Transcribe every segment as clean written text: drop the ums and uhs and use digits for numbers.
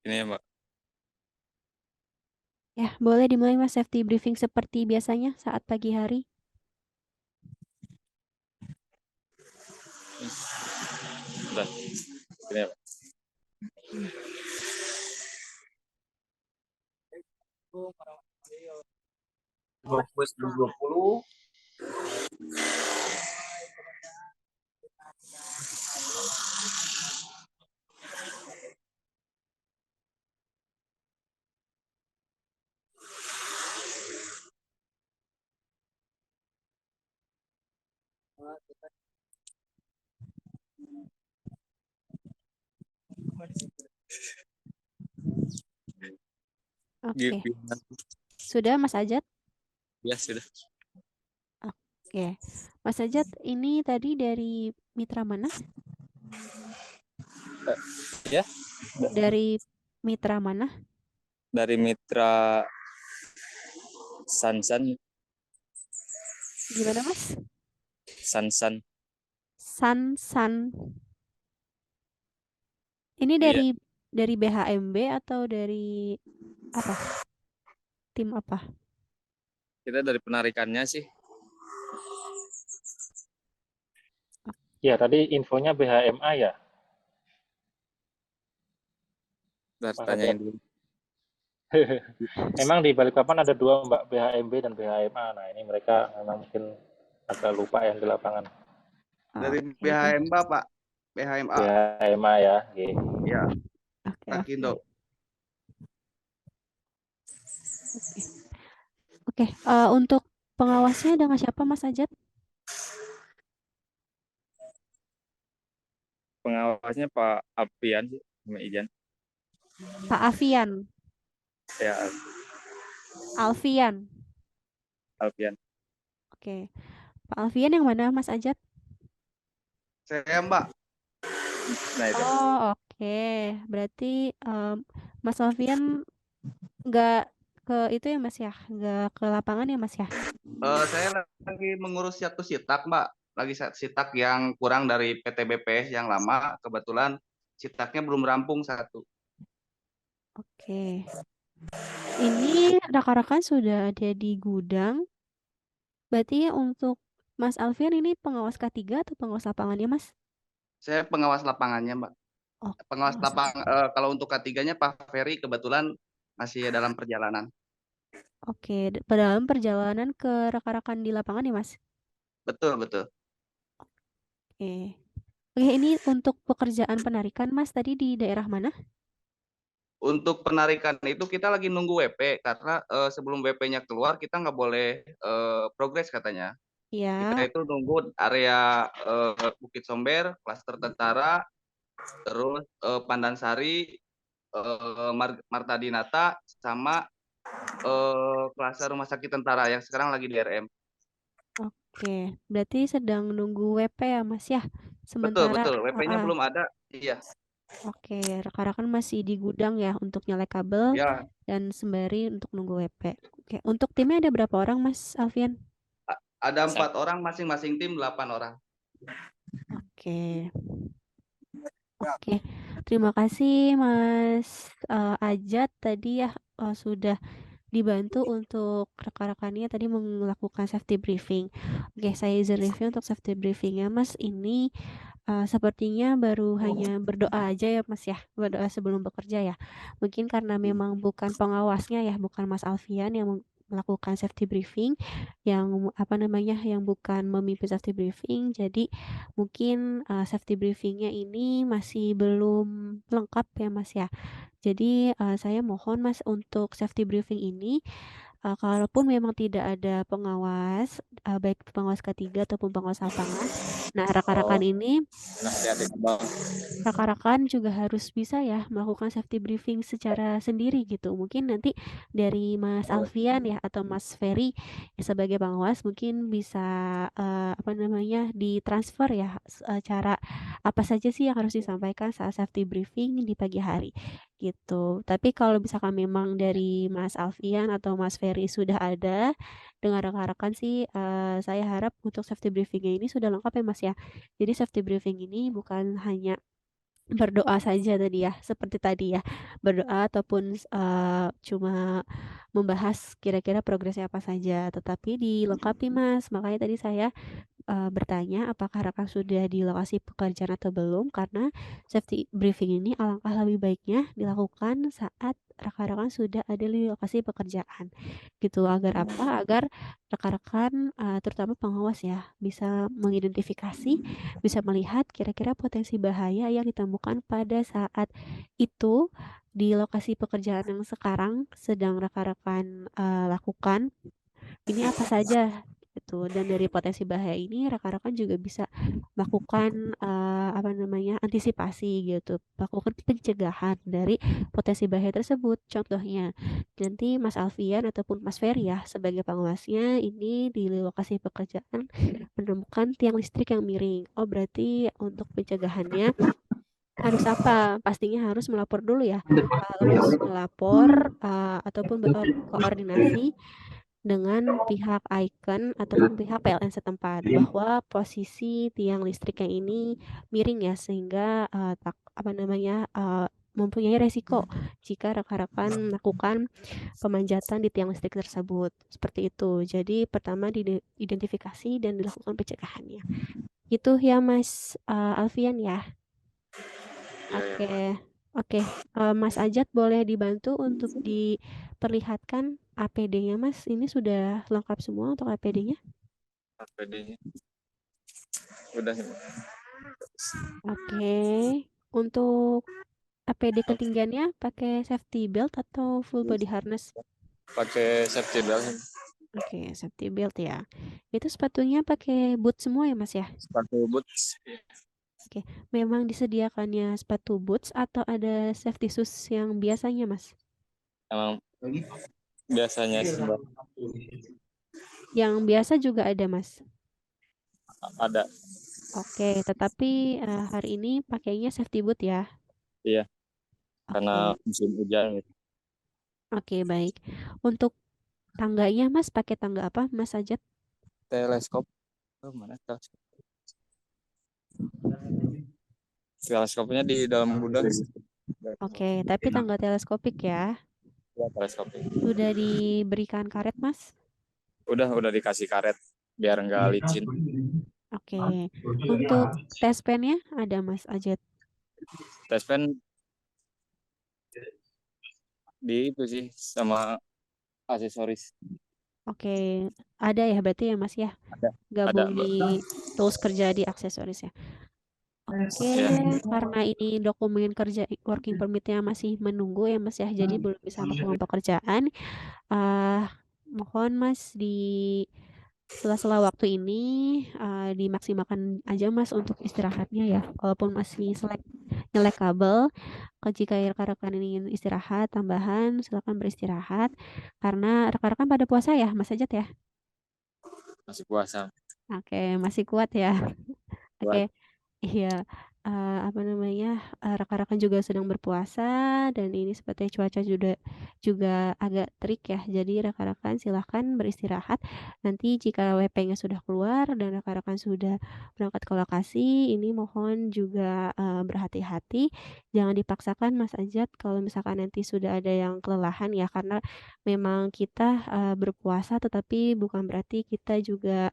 Ini ya, Mbak. Ya, boleh dimulai Mas safety briefing seperti biasanya saat pagi hari. Udah. Ini ya, Mbak. Bus 2020. Oke, Gimana? sudah Mas Ajat? Ya, sudah. Oke, Mas Ajat ini tadi dari mitra mana? Ya, Dari mitra mana? dari Mitra Sansan. Gimana Mas? Sansan. San. Ini Iya, dari BHMB atau dari apa? Tim apa? kita dari penarikannya sih. Ya, tadi infonya BHMA ya, Dari Mas tanyain Ajat. dulu. Memang di Balikpapan ada dua Mbak, BHMB dan BHMA. Nah, ini mereka memang mungkin agak lupa yang di lapangan. Dari Oke, BHMA Pak, BHMA. BHMA ya, oke. Ya, oke. Rakindo. Oke, untuk pengawasnya dengan siapa Mas Ajat? Pengawasnya Pak Apian sih, sama Ijan. Pak Afian, Ya, Alfian. Alpian. Oke, Pak Alfian yang mana Mas Ajat? Saya Mbak. Nah, itu. Oh, oke. Berarti Mas Alfian nggak ke itu ya Mas ya? Nggak ke lapangan ya Mas ya? Saya lagi mengurus satu sitak Mbak. Lagi sitak yang kurang dari PT BPS yang lama. Kebetulan sitaknya belum rampung satu. Oke. Ini rekan-rekan sudah ada di gudang. Berarti untuk Mas Alfian ini pengawas K3 atau pengawas lapangannya Mas? Saya pengawas lapangannya Mbak. Oh, Pengawas pengawas. lapang kalau untuk K3-nya Pak Ferry kebetulan masih dalam perjalanan. Oke, dalam perjalanan ke rekan-rekan di lapangan ya Mas? Betul, betul. Oke. Oke, ini untuk pekerjaan penarikan Mas tadi di daerah mana? Untuk penarikan itu kita lagi nunggu WP karena sebelum WP-nya keluar kita nggak boleh progres katanya. Kita Ya, itu nunggu area Bukit Somber, klaster tentara, terus Pandansari, Marta Dinata, sama klaster rumah sakit tentara yang sekarang lagi di RM. oke. Berarti sedang nunggu WP ya Mas ya? Betul, Sementara, betul. WP-nya ah, belum ada. Iya, oke, rekan-rekan masih di gudang ya untuk nyalek kabel ya. dan sembari untuk nunggu WP. Oke, untuk timnya ada berapa orang Mas Alfian? Ada 4 orang, masing-masing tim 8 orang. Oke, oke. Terima kasih Mas Ajat tadi ya sudah dibantu untuk rekan-rekannya tadi melakukan safety briefing. Oke, saya izin review untuk safety briefingnya Mas. Ini sepertinya baru hanya berdoa aja ya Mas ya, berdoa sebelum bekerja ya. Mungkin karena memang bukan pengawasnya ya, bukan Mas Alfian yang melakukan safety briefing, yang apa namanya, yang bukan memimpin safety briefing. Jadi mungkin safety briefingnya ini masih belum lengkap ya Mas ya. Jadi saya mohon Mas untuk safety briefing ini kalaupun memang tidak ada pengawas, baik pengawas ketiga ataupun pengawas lapangan, nah rekan-rekan Oh, ini nah, hati-hati Bang. rekan-rekan juga harus bisa ya melakukan safety briefing secara sendiri gitu. Mungkin nanti dari Mas Alfian ya atau Mas Ferry ya, sebagai pengawas mungkin bisa apa namanya ditransfer ya cara apa saja sih yang harus disampaikan saat safety briefing di pagi hari gitu. Tapi kalau misalkan memang dari Mas Alfian atau Mas Ferry sudah ada dengan rekan-rekan sih saya harap untuk safety briefingnya ini sudah lengkap ya Mas ya. Jadi safety briefing ini bukan hanya berdoa saja tadi ya, seperti tadi ya, berdoa ataupun cuma membahas kira-kira progresnya apa saja, tetapi dilengkapi Mas. Makanya tadi saya bertanya apakah rekan sudah di lokasi pekerjaan atau belum, karena safety briefing ini alangkah lebih baiknya dilakukan saat rekan-rekan sudah ada di lokasi pekerjaan gitu. Agar apa? Agar rekan-rekan terutama pengawas ya bisa mengidentifikasi, bisa melihat kira-kira potensi bahaya yang ditemukan pada saat itu di lokasi pekerjaan yang sekarang sedang rekan-rekan lakukan ini apa saja gitu. Dan dari potensi bahaya ini rekan-rekan juga bisa melakukan apa namanya antisipasi gitu, melakukan pencegahan dari potensi bahaya tersebut. Contohnya nanti Mas Alfian ataupun Mas Ferry ya sebagai pengawasnya ini di lokasi pekerjaan menemukan tiang listrik yang miring. Oh berarti untuk pencegahannya harus apa? Pastinya harus melapor dulu ya. Harus melapor ataupun berkoordinasi dengan pihak Icon ataupun pihak PLN setempat bahwa posisi tiang listrik yang ini miring ya sehingga mempunyai resiko jika rekan-rekan melakukan pemanjatan di tiang listrik tersebut. Seperti itu. Jadi pertama diidentifikasi dan dilakukan pencegahannya. Itu ya Mas Alfian ya. Oke. Oke, Mas Ajat boleh dibantu untuk diperlihatkan APD-nya Mas. Ini sudah lengkap semua untuk APD-nya? APD-nya udah. Oke. Untuk APD ketinggiannya pakai safety belt atau full body harness? Pakai safety belt. Oke, safety belt ya. Itu sepatunya pakai boot semua ya Mas ya? Sepatu boots. Oke, memang disediakannya sepatu boots atau ada safety shoes yang biasanya Mas? Emang biasanya Mbak, Yang biasa juga ada Mas? ada. Oke, tetapi hari ini pakainya safety boot ya? Iya, karena Oke, musim hujan gitu. oke baik. Untuk tangganya Mas pakai tangga apa Mas Ajat? Teleskop. Oh, mana teleskop? Teleskopnya di dalam gudang. Oke, tapi tangga teleskopik ya. Ya, teleskop. Sudah diberikan karet Mas? Udah dikasih karet biar nggak licin. Oke, untuk tes pennya ada Mas Ajat? Tes pen di itu sih sama aksesoris. Oke, ada ya berarti ya Mas ya? Ada Gabung Mbak. di tools kerja di aksesoris ya. Oke, Ya. karena ini dokumen kerja working permit-nya masih menunggu ya Mas ya, jadi belum bisa melakukan pekerjaan. Mohon Mas di sela-sela waktu ini dimaksimalkan aja Mas untuk istirahatnya ya, walaupun masih nyelek kabel. Jika rekan-rekan ingin istirahat tambahan, silakan beristirahat. Karena rekan-rekan pada puasa ya, Mas Ajat ya? Masih puasa. Oke, masih kuat ya. Buat Oke, iya, rekan-rekan juga sedang berpuasa dan ini sepertinya cuaca juga agak terik ya. Jadi rekan-rekan silahkan beristirahat. Nanti jika WP-nya sudah keluar dan rekan-rekan sudah berangkat ke lokasi, ini mohon juga berhati-hati. Jangan dipaksakan Mas Ajat kalau misalkan nanti sudah ada yang kelelahan ya, karena memang kita berpuasa tetapi bukan berarti kita juga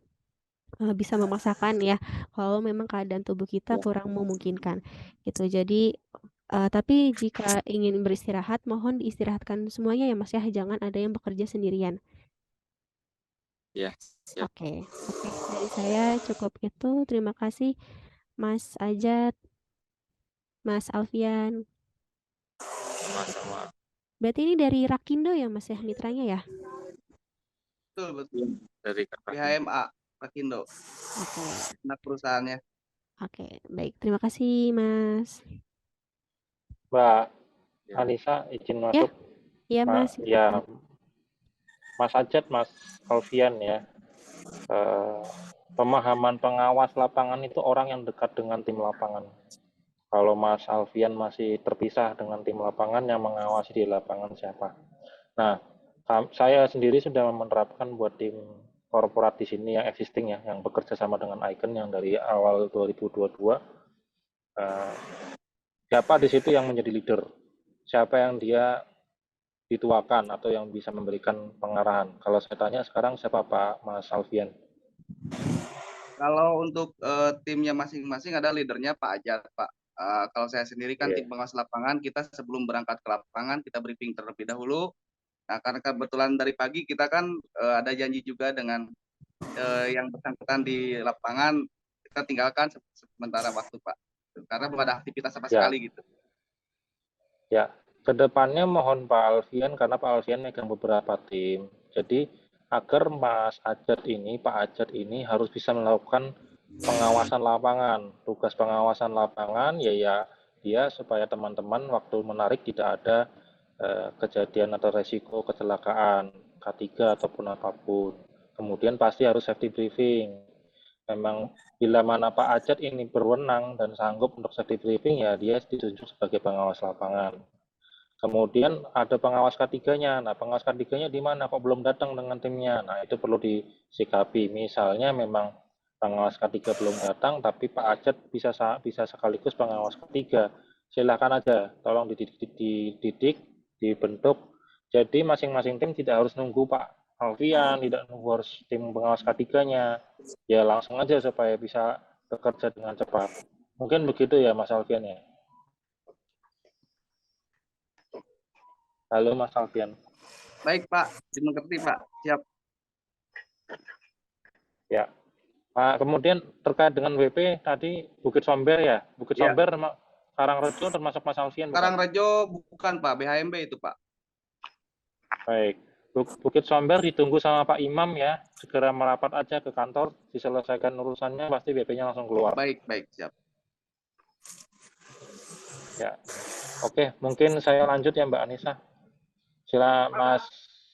bisa memaksakan ya, kalau memang keadaan tubuh kita ya. kurang memungkinkan, gitu. Jadi, tapi jika ingin beristirahat, mohon diistirahatkan semuanya ya, Mas, ya, jangan ada yang bekerja sendirian. Ya, siap. Oke, dari saya cukup itu. Terima kasih Mas Ajat, Mas Alfian. Sama-sama. Berarti ini dari Rakindo ya, Mas, ya, mitranya ya? Betul. Dari kakak. BHMA, Rakindo, Oke, anak perusahaannya. oke, baik. Terima kasih, Mas. Mbak Ya. Anissa izin Ya, masuk. iya, Mas, Ya, silakan. Mas Ajat, Mas Alfian ya. Pemahaman pengawas lapangan itu orang yang dekat dengan tim lapangan. Kalau Mas Alfian masih terpisah dengan tim lapangan, yang mengawasi di lapangan siapa? Nah, saya sendiri sudah menerapkan buat tim korporat di sini yang existing ya, yang bekerja sama dengan Icon yang dari awal 2022. siapa di situ yang menjadi leader, siapa yang dia dituakan atau yang bisa memberikan pengarahan. Kalau saya tanya sekarang siapa Pak Mas Alfian? Kalau untuk timnya masing-masing ada leadernya Pak Ajat, Pak. Kalau saya sendiri kan tim pengawas lapangan, kita sebelum berangkat ke lapangan kita briefing terlebih dahulu. Nah, karena kebetulan dari pagi kita kan ada janji juga dengan yang bersangkutan di lapangan, kita tinggalkan sementara waktu, Pak. Karena belum ada aktivitas sama sekali gitu. Ya, kedepannya mohon Pak Alfian, karena Pak Alfian megang beberapa tim. Jadi agar Pak Ajat ini harus bisa melakukan pengawasan lapangan. Tugas pengawasan lapangan ya dia supaya teman-teman waktu menarik tidak ada kejadian atau resiko kecelakaan K3 ataupun apapun. Kemudian pasti harus safety briefing. Memang bila mana Pak Ajat ini berwenang dan sanggup untuk safety briefing, ya dia ditunjuk sebagai pengawas lapangan. Kemudian ada pengawas ketiganya. Nah, pengawas ketiganya di mana? Kok belum datang dengan timnya? Nah, itu perlu disikapi. Misalnya memang pengawas ketiga belum datang, tapi Pak Ajat bisa sekaligus pengawas ketiga. Silakan aja, tolong dididik, dibentuk. Jadi masing-masing tim tidak harus nunggu Pak Alfian, tidak nunggu harus tim pengawas ketiganya. Ya langsung aja supaya bisa bekerja dengan cepat. Mungkin begitu ya Mas Alfian ya. Halo Mas Alfian. Baik Pak, dimengerti Pak. Siap. Ya. Kemudian terkait dengan WP tadi Bukit Somber ya. Bukit Somber Karangrejo termasuk Mas Alfian bukan? Karangrejo bukan Pak, BHMB itu Pak. Baik. Bukit Somber ditunggu sama Pak Imam ya. Segera merapat aja ke kantor, diselesaikan urusannya, pasti WP-nya langsung keluar. Baik, siap. Ya. Oke, mungkin saya lanjut ya Mbak Anissa. Sila Mas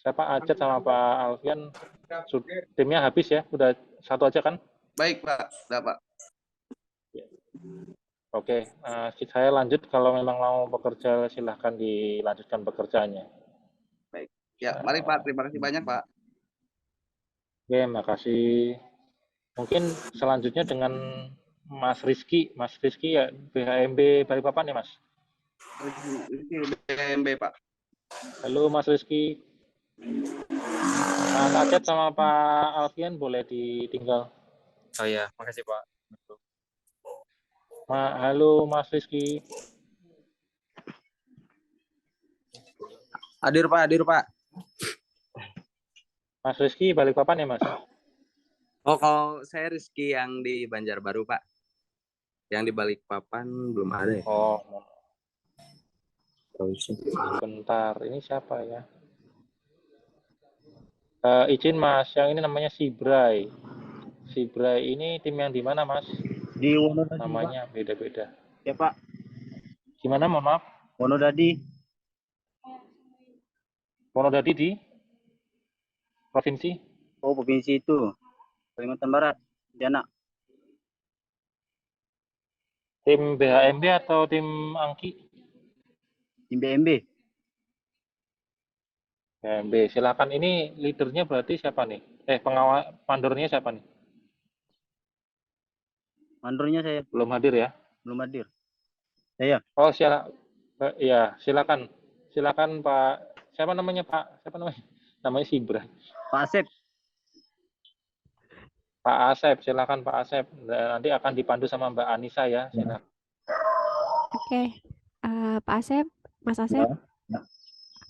Ajat sama Pak Alfian, timnya habis ya, udah satu aja kan? Baik Pak, sudah Pak. Oke, saya lanjut. Kalau memang mau bekerja silahkan dilanjutkan pekerjaannya. Baik, ya mari Pak, terima kasih banyak Pak. Oke, makasih. Mungkin selanjutnya dengan Mas Rizky ya BHMB Balikpapan ya Mas? Rizky BHMB Pak. Halo Mas Rizky. Mas Ajat sama Pak Alfian boleh ditinggal. Oh iya, makasih Pak. Halo Mas Rizky. Hadir Pak. Mas Rizky Balikpapan ya Mas? Oh, kalau saya Rizky yang di Banjarbaru Pak. Yang di Balikpapan belum ada ya. Oh, bentar, ini siapa ya? Izin Mas, yang ini namanya Sibray. Sibray ini tim yang di mana Mas? Di Wonodadi. Namanya beda-beda. Ya Pak. Gimana mohon maaf? Wonodadi. Wonodadi di provinsi? Oh, provinsi itu. Kalimantan Barat. Jana. Tim BHMB atau tim Angki? Tim BMB. BHMB. Silakan, ini leadernya berarti siapa nih? Mandornya siapa nih? Mandornya saya. Belum hadir ya? Belum hadir. Saya. Oh, silakan. Silakan Pak. Siapa namanya Pak? Siapa namanya? Namanya Sibra. Pak Asep. Pak Asep, silakan Pak Asep. Nanti akan dipandu sama Mbak Anissa ya. Silakan. Oke. Pak Asep, Mas Asep. Ya.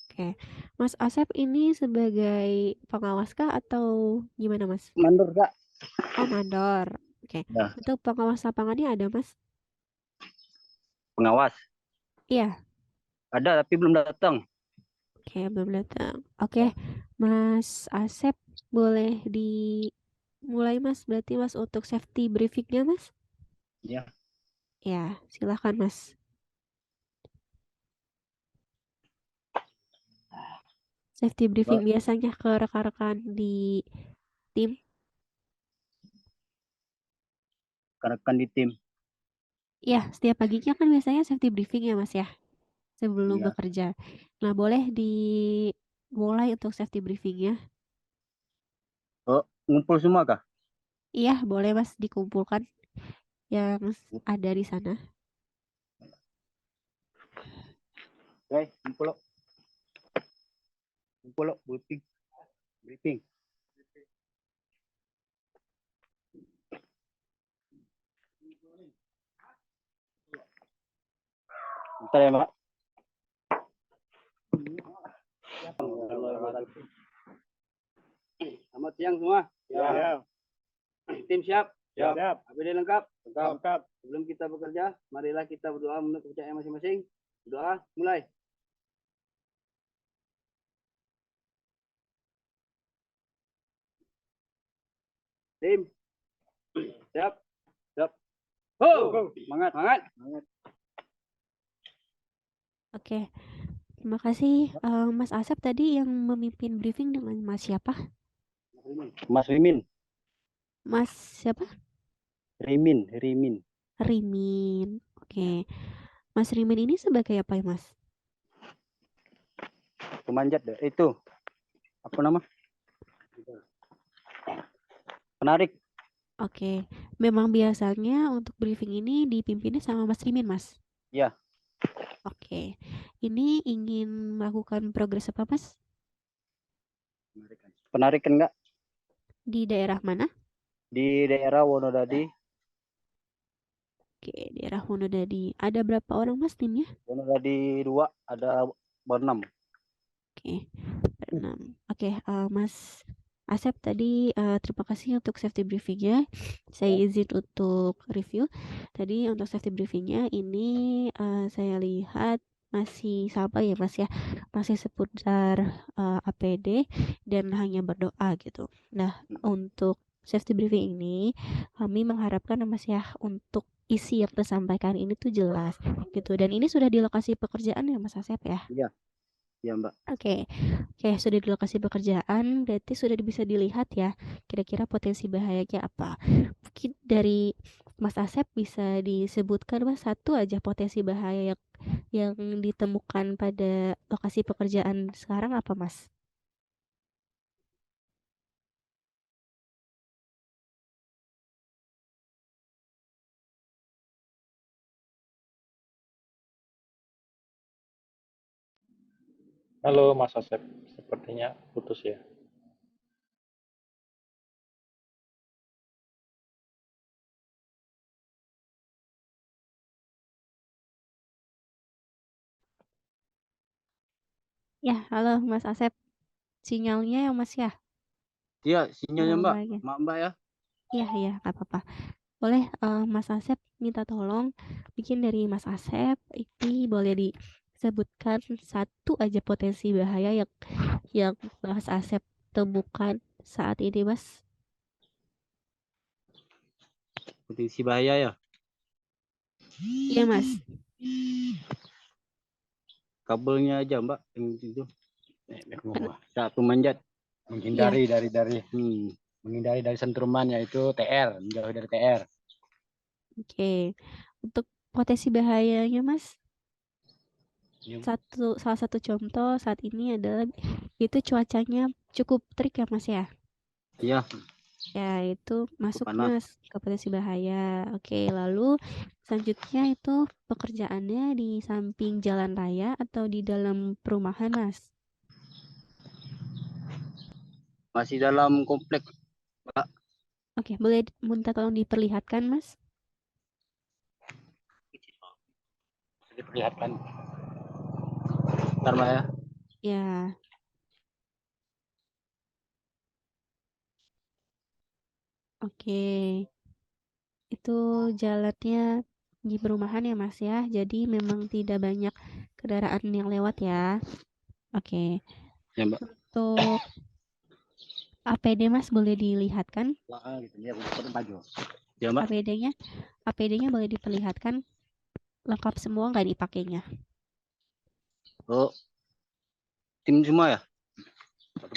Oke. Mas Asep ini sebagai pengawas kah atau gimana Mas? Mandor Kak. Oh, mandor. Oke. Ya. Untuk pengawas lapangannya ada Mas? Pengawas. Iya. Ada tapi belum datang. Oke, belum datang. Oke, Mas Asep boleh dimulai Mas. Berarti Mas untuk safety briefingnya Mas? Ya. Ya, silakan Mas. Safety briefing biasanya ke rekan-rekan di tim. Rekan di tim. Ya, setiap paginya kan biasanya safety briefing ya Mas ya, sebelum bekerja. Nah, boleh dimulai untuk safety briefingnya. Oh, ngumpul semua kah? Iya, boleh Mas dikumpulkan yang ada di sana. Oke, kumpul lo, briefing. Bentar ya, Mbak. Selamat siang semua. Ya. Tim siap? Siap. APD lengkap? Lengkap. Sebelum kita bekerja, marilah kita berdoa menurut kepercayaan masing-masing. Doa, mulai. Tim, siap? Siap. Ho! Semangat. Oke, terima kasih. Mas Asep tadi yang memimpin briefing dengan Mas siapa? Mas Rimin. Mas siapa? Rimin. Rimin. Oke. Mas Rimin ini sebagai apa ya, Mas? Pemanjat deh. Itu. Apa nama? Penarik. Oke. Memang biasanya untuk briefing ini dipimpinnya sama Mas Rimin, Mas? Iya. Oke. Ini ingin melakukan progres apa, Mas? Penarikan enggak? Di daerah mana? Di daerah Wonodadi. Oke, daerah Wonodadi. Ada berapa orang, Mas, timnya? Wonodadi 2 ada berenam. Oke, berenam. Oke, Mas Asep tadi terima kasih untuk safety briefingnya. Saya izin untuk review. Tadi untuk safety briefingnya ini saya lihat masih sama ya Mas ya, masih seputar APD dan hanya berdoa gitu. Nah, untuk safety briefing ini kami mengharapkan Mas ya untuk isi yang disampaikan ini tuh jelas gitu. Dan ini sudah di lokasi pekerjaan ya Mas Asep ya? Iya, Mbak. Oke, sudah di lokasi pekerjaan, berarti sudah bisa dilihat ya, kira-kira potensi bahayanya apa. Mungkin dari Mas Asep bisa disebutkan Mas satu aja potensi bahaya yang ditemukan pada lokasi pekerjaan sekarang apa Mas? Halo Mas Asep, sepertinya putus ya. Ya, halo Mas Asep, sinyalnya ya Mas ya? Iya, sinyalnya Mbak. Lagi. Maaf Mbak ya. Iya, nggak apa-apa. Boleh Mas Asep minta tolong bikin dari Mas Asep ini boleh disebutkan satu aja potensi bahaya yang Mas Asep temukan saat ini Mas. Potensi bahaya ya. Iya Mas. Kabelnya aja Mbak yang itu. Saat pemanjat menghindari menghindari dari sentruman yaitu TR, menjauh dari TR. Oke. Untuk potensi bahayanya Mas, salah satu contoh saat ini adalah itu cuacanya cukup terik ya Mas ya. Iya. Ya itu masuk panas. Mas ke potensi bahaya. Oke, lalu selanjutnya itu pekerjaannya di samping jalan raya atau di dalam perumahan Mas? Masih dalam komplek Mbak. Oke, boleh minta tolong diperlihatkan Mas? Diperlihatkan. Bentar Mbak ya. Ya. Oke. Itu jalannya di perumahan ya Mas ya. Jadi memang tidak banyak kendaraan yang lewat ya. Oke. Ya Mbak. Untuk APD Mas boleh dilihatkan? Ya Mbak. APD-nya boleh diperlihatkan? Lengkap semua nggak dipakainya? Oh. Tim semua ya?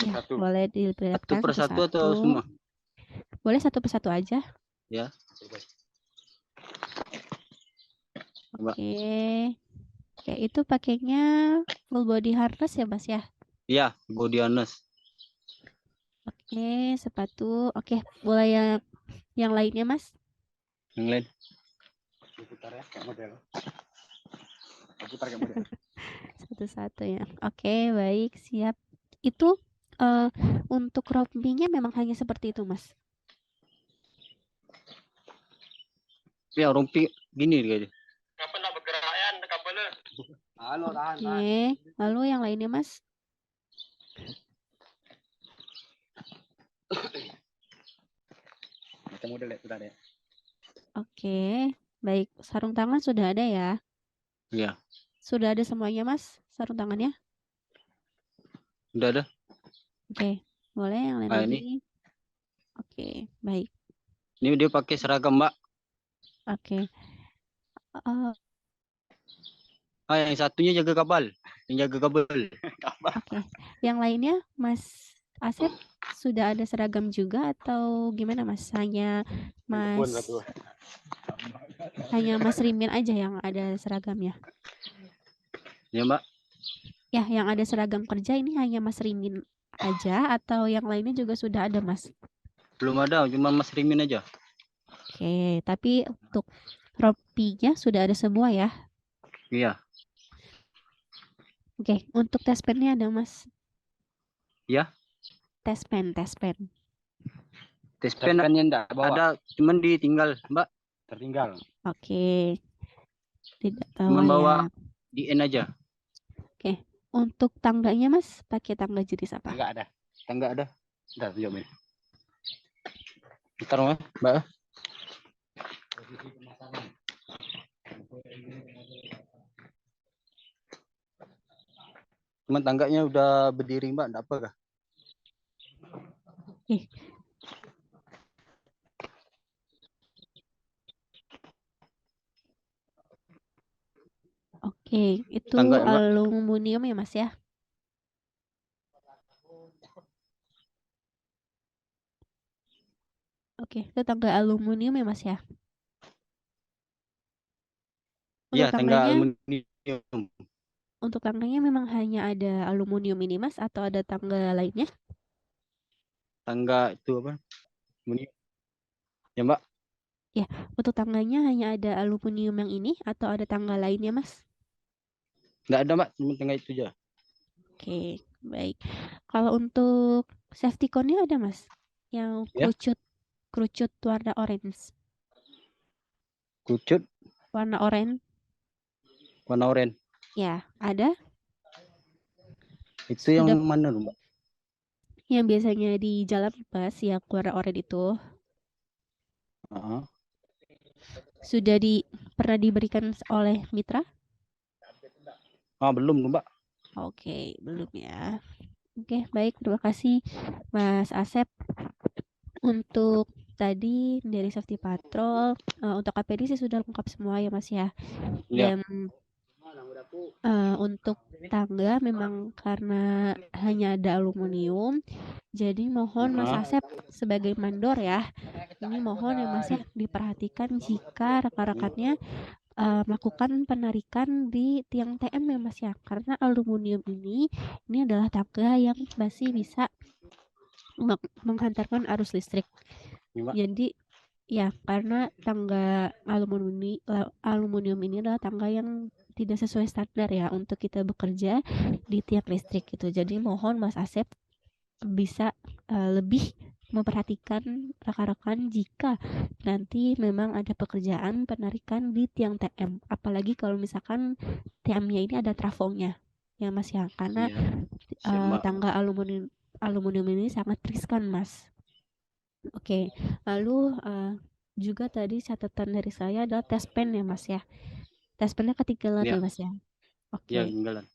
Ya, boleh diperlihatkan Satu persatu atau semua? Boleh satu persatu aja. Ya. Oke. Oke, itu pakainya full body harness ya Mas ya? Iya, body harness. Oke, sepatu. Oke, boleh yang lainnya Mas? Yang lain. Putar ya, kayak model. Putar kayak model. Satu-satu ya. Oke, baik, siap. Itu untuk rompinya memang hanya seperti itu, Mas. Ya rompi gini dia. Halo, tahan. Oke, lalu yang lainnya, Mas? Macam model itu tadi. Oke, baik. Sarung tangan sudah ada ya? Iya, Sudah ada semuanya, Mas? Sarung tangannya? udah ada. Oke, boleh yang lain Nah, lagi? ini. Oke, baik. Ini dia pakai seragam, Mbak. Oke. Eh, Yang satunya jaga kabel. Yang jaga kabel. Oke, yang lainnya, Mas Asep sudah ada seragam juga atau gimana, Mas? Hanya Mas Rimin aja yang ada seragamnya. Ya, Mbak. Ya, yang ada seragam kerja ini hanya Mas Rimin aja atau yang lainnya juga sudah ada, Mas? Belum ada, cuma Mas Rimin aja. Oke, tapi untuk rompinya sudah ada semua ya? Iya. Oke, untuk tes pennya ada, Mas? Ya. Tes pen. Tes pen enggak bawa. Ada, cuman ditinggal, Mbak. Tertinggal. Oke. Tidak Cuman bawa ya. bawa DN aja. Oke, untuk tangganya, Mas, pakai tangga jenis apa? Enggak ada. Tangga ada. Bentar, tunjukin. Bentar, Mbak. Cuman tangganya udah berdiri, Mbak, enggak apa kah? Oke, itu Tangga, Mbak. aluminium ya, Mas ya? Oke, itu tangga aluminium ya, Mas ya? Iya, Untuk tangga tangganya, aluminium. untuk tangganya memang hanya ada aluminium ini, Mas, atau ada tangga lainnya? Tangga itu apa? Aluminium. Ya, Mbak. Ya, untuk tangganya hanya ada aluminium yang ini atau ada tangga lainnya, Mas? Enggak ada, Mbak, cuma tangga itu aja. Oke, baik. Kalau untuk safety cone-nya ada, Mas? Yang Ya. kerucut warna orange. Kucut Warna oranye. warna oranye. Ya, ada? Itu yang Sudah. mana, Mbak? Yang biasanya di jalan bus yang warna oranye itu. Sudah pernah diberikan oleh mitra? Belum, Mbak. Oke, belum ya. Oke, baik. Terima kasih, Mas Asep. Untuk tadi dari Safety Patrol, untuk APD sih sudah lengkap semua ya, Mas ya. Ya. Dan untuk tangga memang karena hanya ada aluminium, jadi mohon Mas Asep sebagai mandor ya, ini mohon ya Mas ya diperhatikan jika rekan-rekannya melakukan penarikan di tiang TM ya Mas ya, karena aluminium ini adalah tangga yang masih bisa menghantarkan arus listrik. Jadi ya karena tangga aluminium ini adalah tangga yang tidak sesuai standar ya untuk kita bekerja di tiang listrik gitu. Jadi mohon Mas Asep bisa lebih memperhatikan rekan-rekan jika nanti memang ada pekerjaan penarikan di tiang TM, apalagi kalau misalkan TM-nya ini ada trafonya ya Mas ya, karena tangga aluminium ini sangat riskan Mas. Oke, lalu juga tadi catatan dari saya adalah tes pen ya Mas ya, tes pennya ketinggalan ya Mas ya. Oke. Ya, ketinggalan.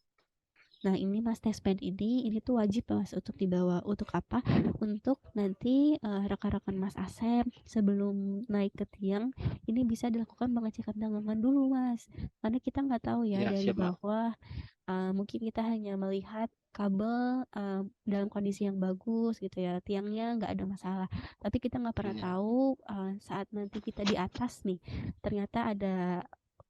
Nah ini Mas tes pen ini tuh wajib Mas untuk dibawa. Untuk apa? Untuk nanti rekan-rekan Mas Asep sebelum naik ke tiang ini bisa dilakukan pengecekan tanggungan dulu Mas. Karena kita nggak tahu ya dari bawah mungkin kita hanya melihat kabel dalam kondisi yang bagus gitu ya, tiangnya nggak ada masalah. Tapi kita nggak pernah tahu saat nanti kita di atas nih ternyata ada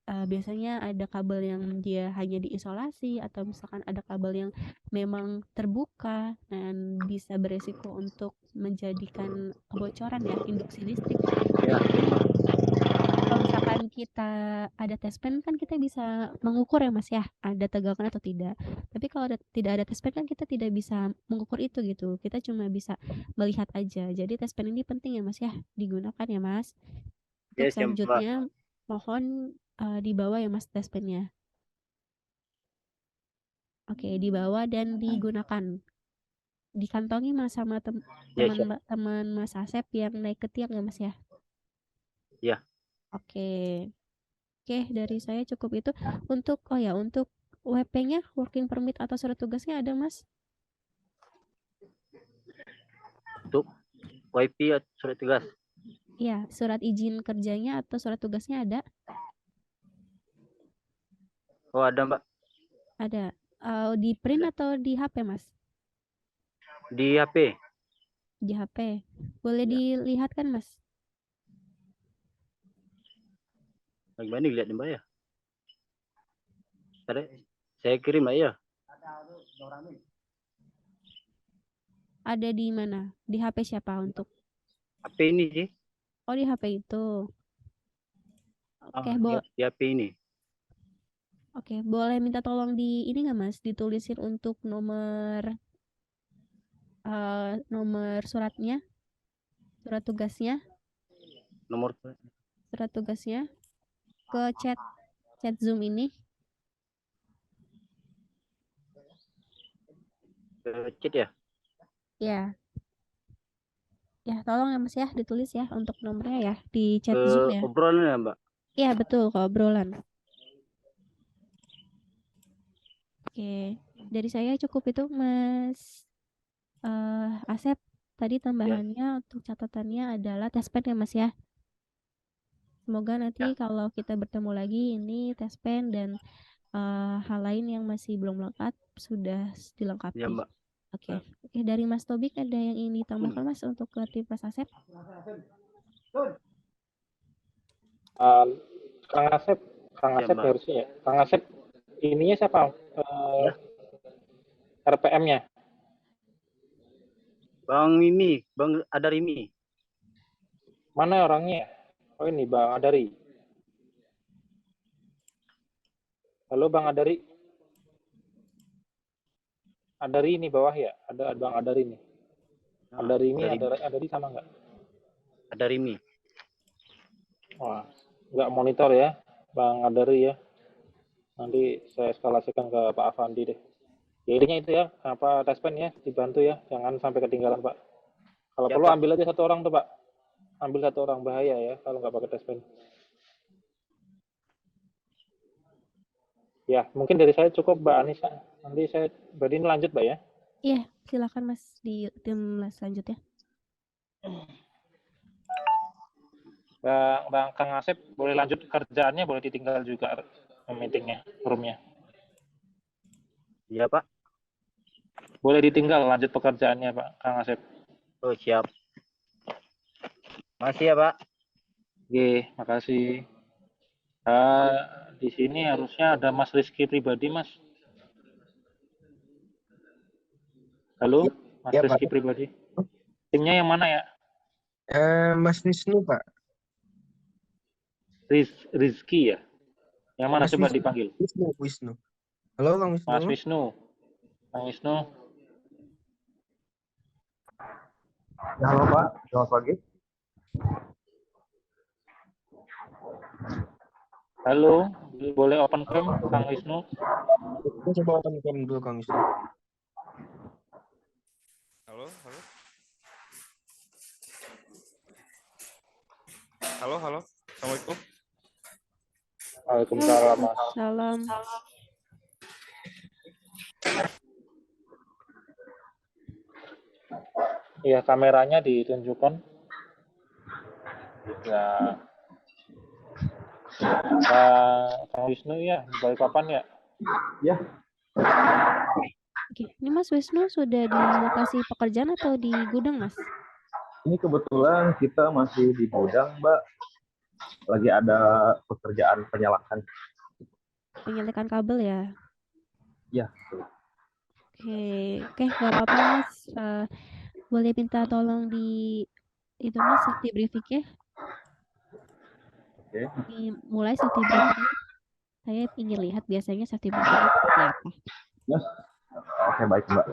biasanya ada kabel yang dia hanya diisolasi atau misalkan ada kabel yang memang terbuka dan bisa beresiko untuk menjadikan kebocoran ya induksi listrik. Ya. Kalau misalkan kita ada test pen kan kita bisa mengukur ya Mas ya, ada tegangan atau tidak. Tapi kalau tidak ada test pen kan kita tidak bisa mengukur itu gitu. Kita cuma bisa melihat aja. Jadi test pen ini penting ya Mas ya, digunakan ya Mas. Untuk Yes, ya, Mbak. selanjutnya mohon dibawa ya Mas test pennya. Oke, dibawa dan digunakan. Dikantongi Mas sama Yes, ya. teman Mas Asep yang naik ke tiang ya Mas ya. Iya. Oke. Oke, dari saya cukup itu. Untuk untuk WP-nya, working permit atau surat tugasnya ada Mas? Untuk WiFi atau surat tugas. Iya, surat izin kerjanya atau surat tugasnya ada? Oh, ada Mbak. Ada. Di print atau di HP Mas? Di HP. Di HP. Boleh dilihat kan Mas? Bagaimana dilihat Mbak ya? Saya kirim Mbak ya. Ada di mana? Di HP siapa untuk? HP ini sih. Oh, di HP itu. Oke, Di HP ini. Oke, boleh minta tolong di ini nggak Mas, ditulisin untuk nomor suratnya, surat tugasnya ke chat Zoom ini. Chat ya. Ya. Ya, tolong ya Mas ya, ditulis ya untuk nomornya ya di chat Zoom ya. Obrolan ya Mbak. Iya, betul, ke obrolan. Oke, dari saya cukup itu Mas Asep. Tadi tambahannya untuk catatannya adalah test pen ya Mas ya. Semoga nanti kalau kita bertemu lagi ini test pen dan hal lain yang masih belum lengkap sudah dilengkapi. Ya Mbak. Oke, dari Mas Tobik ada yang ingin ditambahkan Mas untuk ke tim Mas Asep? Kang Asep Mbak. harusnya ya. Kang Asep ininya siapa? RPM-nya. Bang Adarimi. Mana orangnya? Oh ini Bang Adari. Halo Bang Adari. Adari ini bawah ya? Ada Bang Adari ini. Adari ini Adari sama nggak? Adarimi. Wah, nggak monitor ya, Bang Adari ya. Nanti saya eskalasikan ke Pak Afandi deh. Ya intinya itu ya, tes pen ya, dibantu ya, jangan sampai ketinggalan Pak. Kalau perlu Pak. ambil aja satu orang tuh Pak. Ambil satu orang, bahaya ya kalau nggak pakai tes pen. Ya, mungkin dari saya cukup Mbak Anissa. Nanti saya berarti ini lanjut Mbak ya. Iya, silakan Mas di tim selanjutnya. Bang Kang Asep boleh lanjut kerjaannya, boleh ditinggal juga meetingnya, roomnya. Iya Pak. Boleh ditinggal lanjut pekerjaannya Pak Kang Asep. Oh siap. Makasih ya Pak. Oke, makasih. Di sini harusnya ada Mas Rizky pribadi Mas. Halo, Mas Rizky Pak. pribadi. Timnya yang mana ya? Mas Wisnu Pak. Rizky ya? Yang mana Mas coba Wisnu. dipanggil? Wisnu. Halo Kang Wisnu. Mas Wisnu. Kang Wisnu. Halo Pak, selamat pagi. Halo, boleh open cam Kang Wisnu? Kita coba open cam dulu Kang Wisnu. Halo. Assalamualaikum. Waalaikumsalam Mas. Salam. Iya, kameranya ditunjukkan. Ya. Kang Wisnu ya, balik kapan ya? Ya. Oke, ini Mas Wisnu sudah di lokasi pekerjaan atau di gudang Mas? Ini kebetulan kita masih di gudang Mbak. Lagi ada pekerjaan penyalakan. Penyalakan kabel ya? Ya. Oke, nggak apa-apa Mas. Boleh minta tolong di itu Mas, di briefing ya? Oke. Dimulai safety briefing. Saya ingin lihat biasanya safety briefing seperti apa. Mas, oke baik Mbak.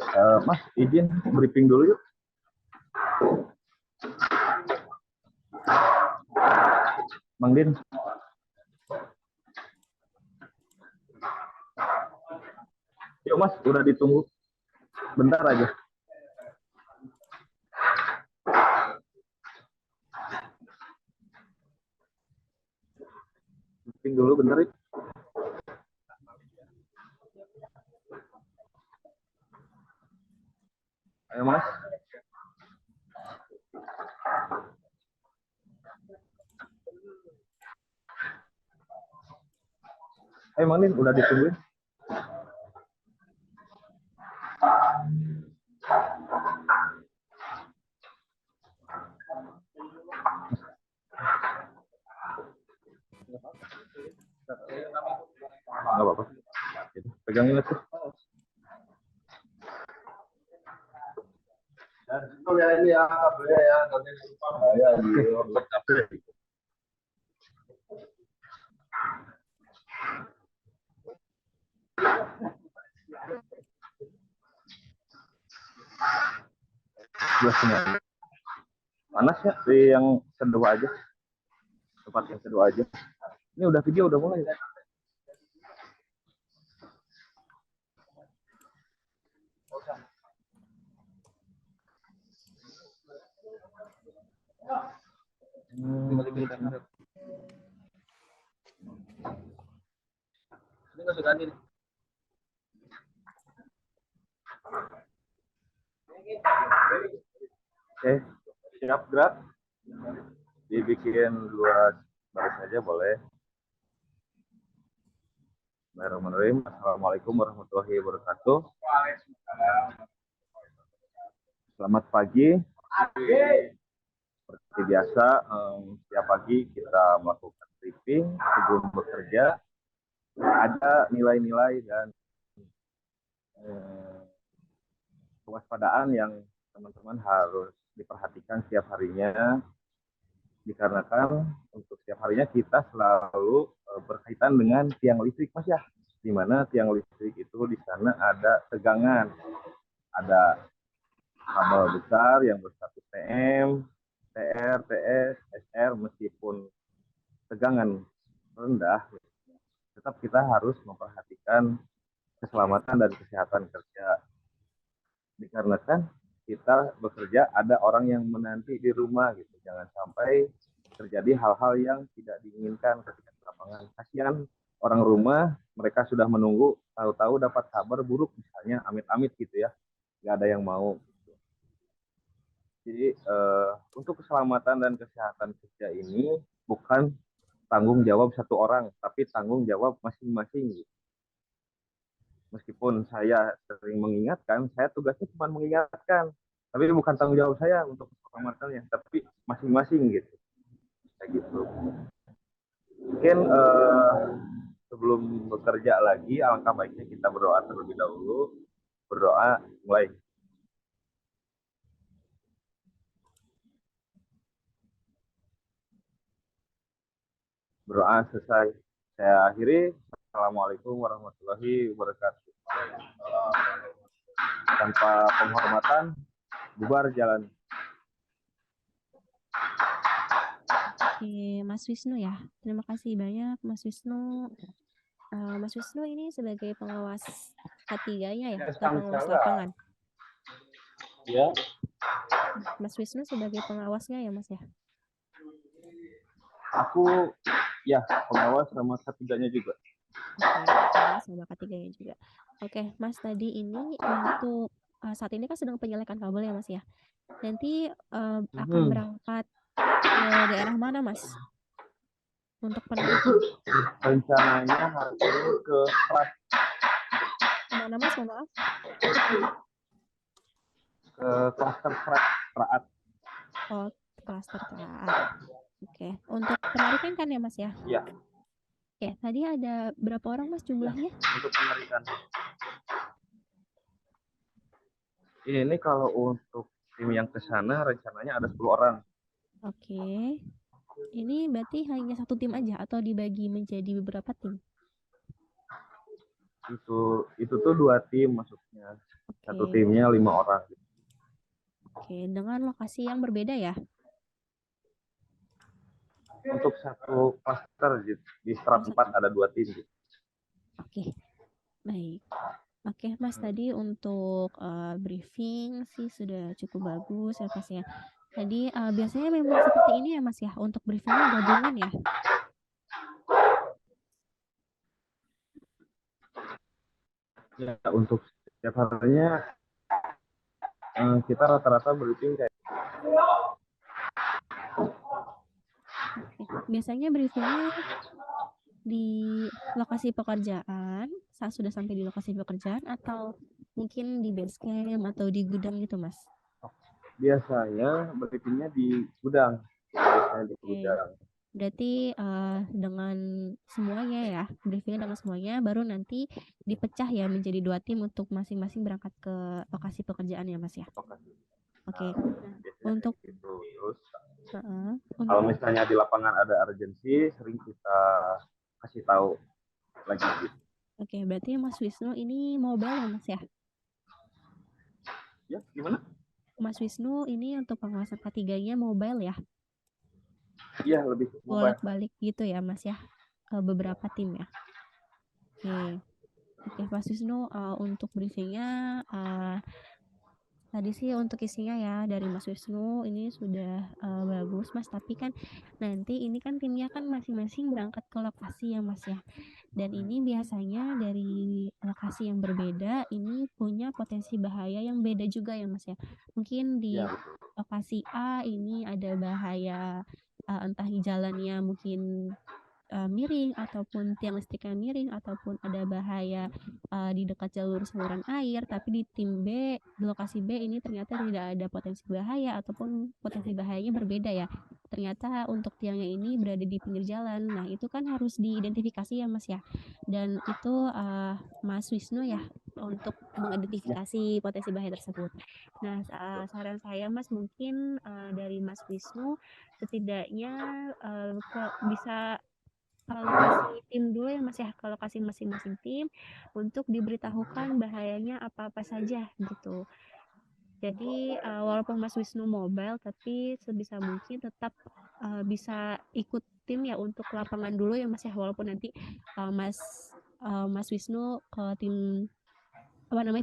Mas, izin briefing dulu yuk. Mang Din. Yuk Mas, udah ditunggu. Bentar aja. Briefing dulu bentar yuk. Ayo Mas. Ayo Mang Din, udah ditungguin. Nggak apa-apa. Pegangin aja. Panas ya di yang kedua aja. Tempat yang kedua aja. Ini udah video udah mulai. Ini nggak suka nih. Oke, siap gerak. Dibikin luas baris saja boleh. Bismillahirrahmanirrahim. Assalamualaikum warahmatullahi wabarakatuh. Selamat pagi. Seperti biasa, setiap pagi kita melakukan briefing sebelum bekerja. Ada nilai-nilai dan kewaspadaan yang teman-teman harus diperhatikan setiap harinya, dikarenakan untuk setiap harinya kita selalu berkaitan dengan tiang listrik, Mas ya, di mana tiang listrik itu di sana ada tegangan, ada kabel besar yang berstatus TM, TR, TS, SR, meskipun tegangan rendah, tetap kita harus memperhatikan keselamatan dan kesehatan kerja. Dikarenakan kita bekerja ada orang yang menanti di rumah gitu, jangan sampai terjadi hal-hal yang tidak diinginkan ketika di lapangan. Kasihan orang rumah, mereka sudah menunggu, tahu-tahu dapat kabar buruk misalnya, amit-amit gitu ya, nggak ada yang mau. Jadi untuk keselamatan dan kesehatan kerja ini bukan tanggung jawab satu orang, tapi tanggung jawab masing-masing. Meskipun saya sering mengingatkan, saya tugasnya cuma mengingatkan, tapi bukan tanggung jawab saya untuk keselamatannya, tapi masing-masing gitu. Kayak gitu. Mungkin sebelum bekerja lagi, alangkah baiknya kita berdoa terlebih dahulu. Berdoa mulai. Berdoa selesai. Saya akhiri. Assalamualaikum warahmatullahi wabarakatuh. Tanpa penghormatan, bubar jalan. Oke, Mas Wisnu ya. Terima kasih banyak, Mas Wisnu. Mas Wisnu ini sebagai pengawas K3-nya ya, atau pengawas lapangan? Ya. Mas Wisnu sebagai pengawasnya ya, Mas ya? Aku ya pengawas sama K3-nya juga. Oke, pengawas sama K3-nya juga. Oke, Mas tadi ini untuk saat ini kan sedang penyelekan kabel ya, Mas ya. Nanti akan berangkat ke daerah mana, Mas? Untuk penelitian. Rencananya hari ini ke Prat. Mana, Mas? Mohon maaf. Ke klaster Praat. Oh, klaster Praat. Oke, untuk penarikan kan ya, Mas ya? Iya. Oke, tadi ada berapa orang, Mas, jumlahnya? Untuk penarikan. Ini kalau untuk tim yang ke sana rencananya ada 10 orang. Oke. Ini berarti hanya satu tim aja atau dibagi menjadi beberapa tim? Itu tuh 2 tim maksudnya. Satu Oke, timnya 5 orang. oke, dengan lokasi yang berbeda ya? Untuk satu klaster di strat 4 ada 2 tim gitu. Oke, baik. Oke, Mas, tadi untuk briefing sih sudah cukup bagus ya, Mas ya. Tadi biasanya memang seperti ini ya, Mas ya, untuk briefingnya gabungan ya? Ya, untuk setiap harinya kita rata-rata briefing kayak Oke. Biasanya briefingnya di lokasi pekerjaan, saat sudah sampai di lokasi pekerjaan, atau mungkin di base camp atau di gudang gitu, Mas? biasanya briefingnya di gudang. Biasanya di Oke. gudang. Berarti dengan semuanya ya, briefingnya dengan semuanya, baru nanti dipecah ya menjadi 2 tim untuk masing-masing berangkat ke lokasi pekerjaan ya, Mas ya? Oke. Nah, Biasanya untuk kayak gitu. Terus untuk kalau misalnya di lapangan ada urgensi, sering kita kasih tahu lagi gitu. Oke, berarti Mas Wisnu ini mobile ya, Mas ya? Ya, gimana? Mas Wisnu ini untuk pengawasan K3-nya mobile ya? Iya, lebih mobile. Bolak-balik gitu ya, Mas ya? Ke beberapa tim ya? Oke. Oke, Mas Wisnu, untuk briefingnya tadi sih untuk isinya ya dari Mas Wisnu ini sudah bagus, Mas. Tapi kan nanti ini kan timnya kan masing-masing berangkat ke lokasi ya, Mas ya. Dan ini biasanya dari lokasi yang berbeda ini punya potensi bahaya yang beda juga ya, Mas ya. Mungkin di Ya, lokasi A ini ada bahaya entah jalannya mungkin miring ataupun tiang listriknya miring ataupun ada bahaya di dekat jalur saluran air, tapi di tim B, di lokasi B ini ternyata tidak ada potensi bahaya ataupun potensi bahayanya berbeda ya. Ternyata untuk tiangnya ini berada di pinggir jalan. Nah, itu kan harus diidentifikasi ya, Mas ya. Dan itu Mas Wisnu ya untuk mengidentifikasi potensi bahaya tersebut. Nah, saran saya Mas mungkin dari Mas Wisnu setidaknya bisa lokasi tim dulu ya, Mas ya, ke lokasi masing-masing tim untuk diberitahukan bahayanya apa-apa saja gitu. Jadi walaupun Mas Wisnu mobile tapi sebisa mungkin tetap bisa ikut tim ya untuk lapangan dulu ya, Mas ya, walaupun nanti Mas Wisnu ke tim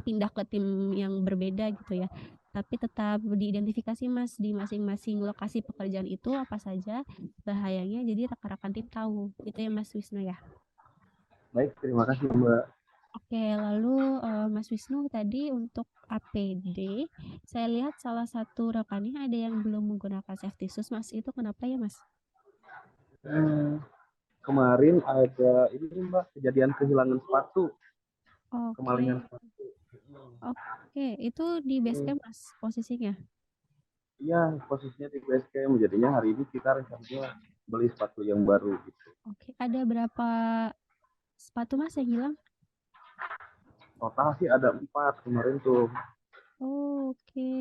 pindah ke tim yang berbeda gitu ya. Tapi tetap diidentifikasi Mas di masing-masing lokasi pekerjaan itu apa saja bahayanya, jadi rekan-rekan tim tahu. Gitu ya Mas Wisnu ya. baik, terima kasih Mbak. Oke, lalu Mas Wisnu tadi untuk APD, saya lihat salah satu rekannya ada yang belum menggunakan safety shoes, Mas. Itu kenapa ya, Mas? Kemarin ada ini Mbak, kejadian kehilangan sepatu, kemalingan Oke, sepatu. oke, itu di base camp, Mas, posisinya. Iya, posisinya di base camp. Jadinya hari ini kita rencananya beli sepatu yang baru gitu. Oke, ada berapa sepatu Mas yang hilang? Total sih ada 4 kemarin tuh. Oke,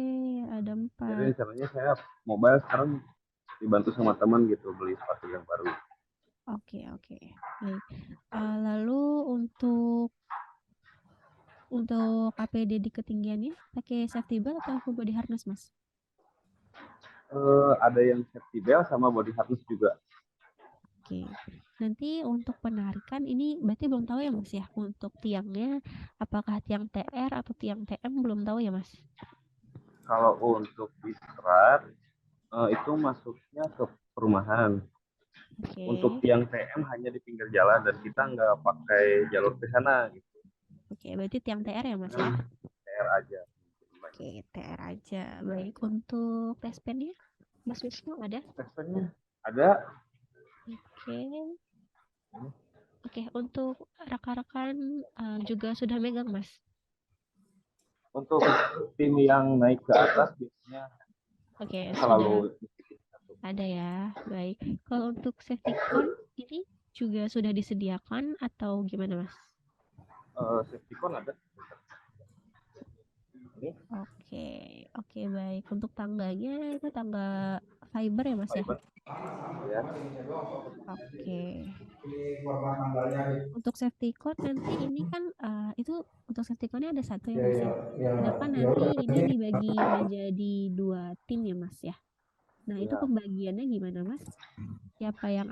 ada Jadi 4. rencananya saya mobile sekarang dibantu sama teman gitu beli sepatu yang baru. Oke, baik. Lalu untuk APD di ketinggiannya pakai safety belt atau full body harness, Mas? Ada yang safety belt sama body harness juga. Oke. Nanti untuk penarikan ini berarti belum tahu ya, Mas ya, untuk tiangnya apakah tiang TR atau tiang TM belum tahu ya, Mas? Kalau untuk di strat itu masuknya ke perumahan. Oke. Untuk tiang TM hanya di pinggir jalan dan kita nggak pakai jalur ke sana gitu. Oke, berarti tiang TR ya, Mas ya? TR aja. Oke, TR aja. Baik, untuk tes pen-nya Mas Wisnu ada? Teksturnya ada. Oke, untuk rekan-rekan juga sudah megang, Mas? Untuk tim yang naik ke atas biasanya selalu ada ya. Baik. Kalau untuk safety cone ini juga sudah disediakan atau gimana, Mas? safety cone ada. Oke, baik. Untuk tangganya itu tangga fiber ya, Mas ya? Fiber. Ya. Oke. Untuk safety cone nanti ini kan itu untuk safety cone-nya ada satu ya, Mas ya. Sedangkan nanti ini dibagi menjadi 2 tim ya, Mas ya. Nah, itu Ya. pembagiannya gimana, Mas? Siapa yang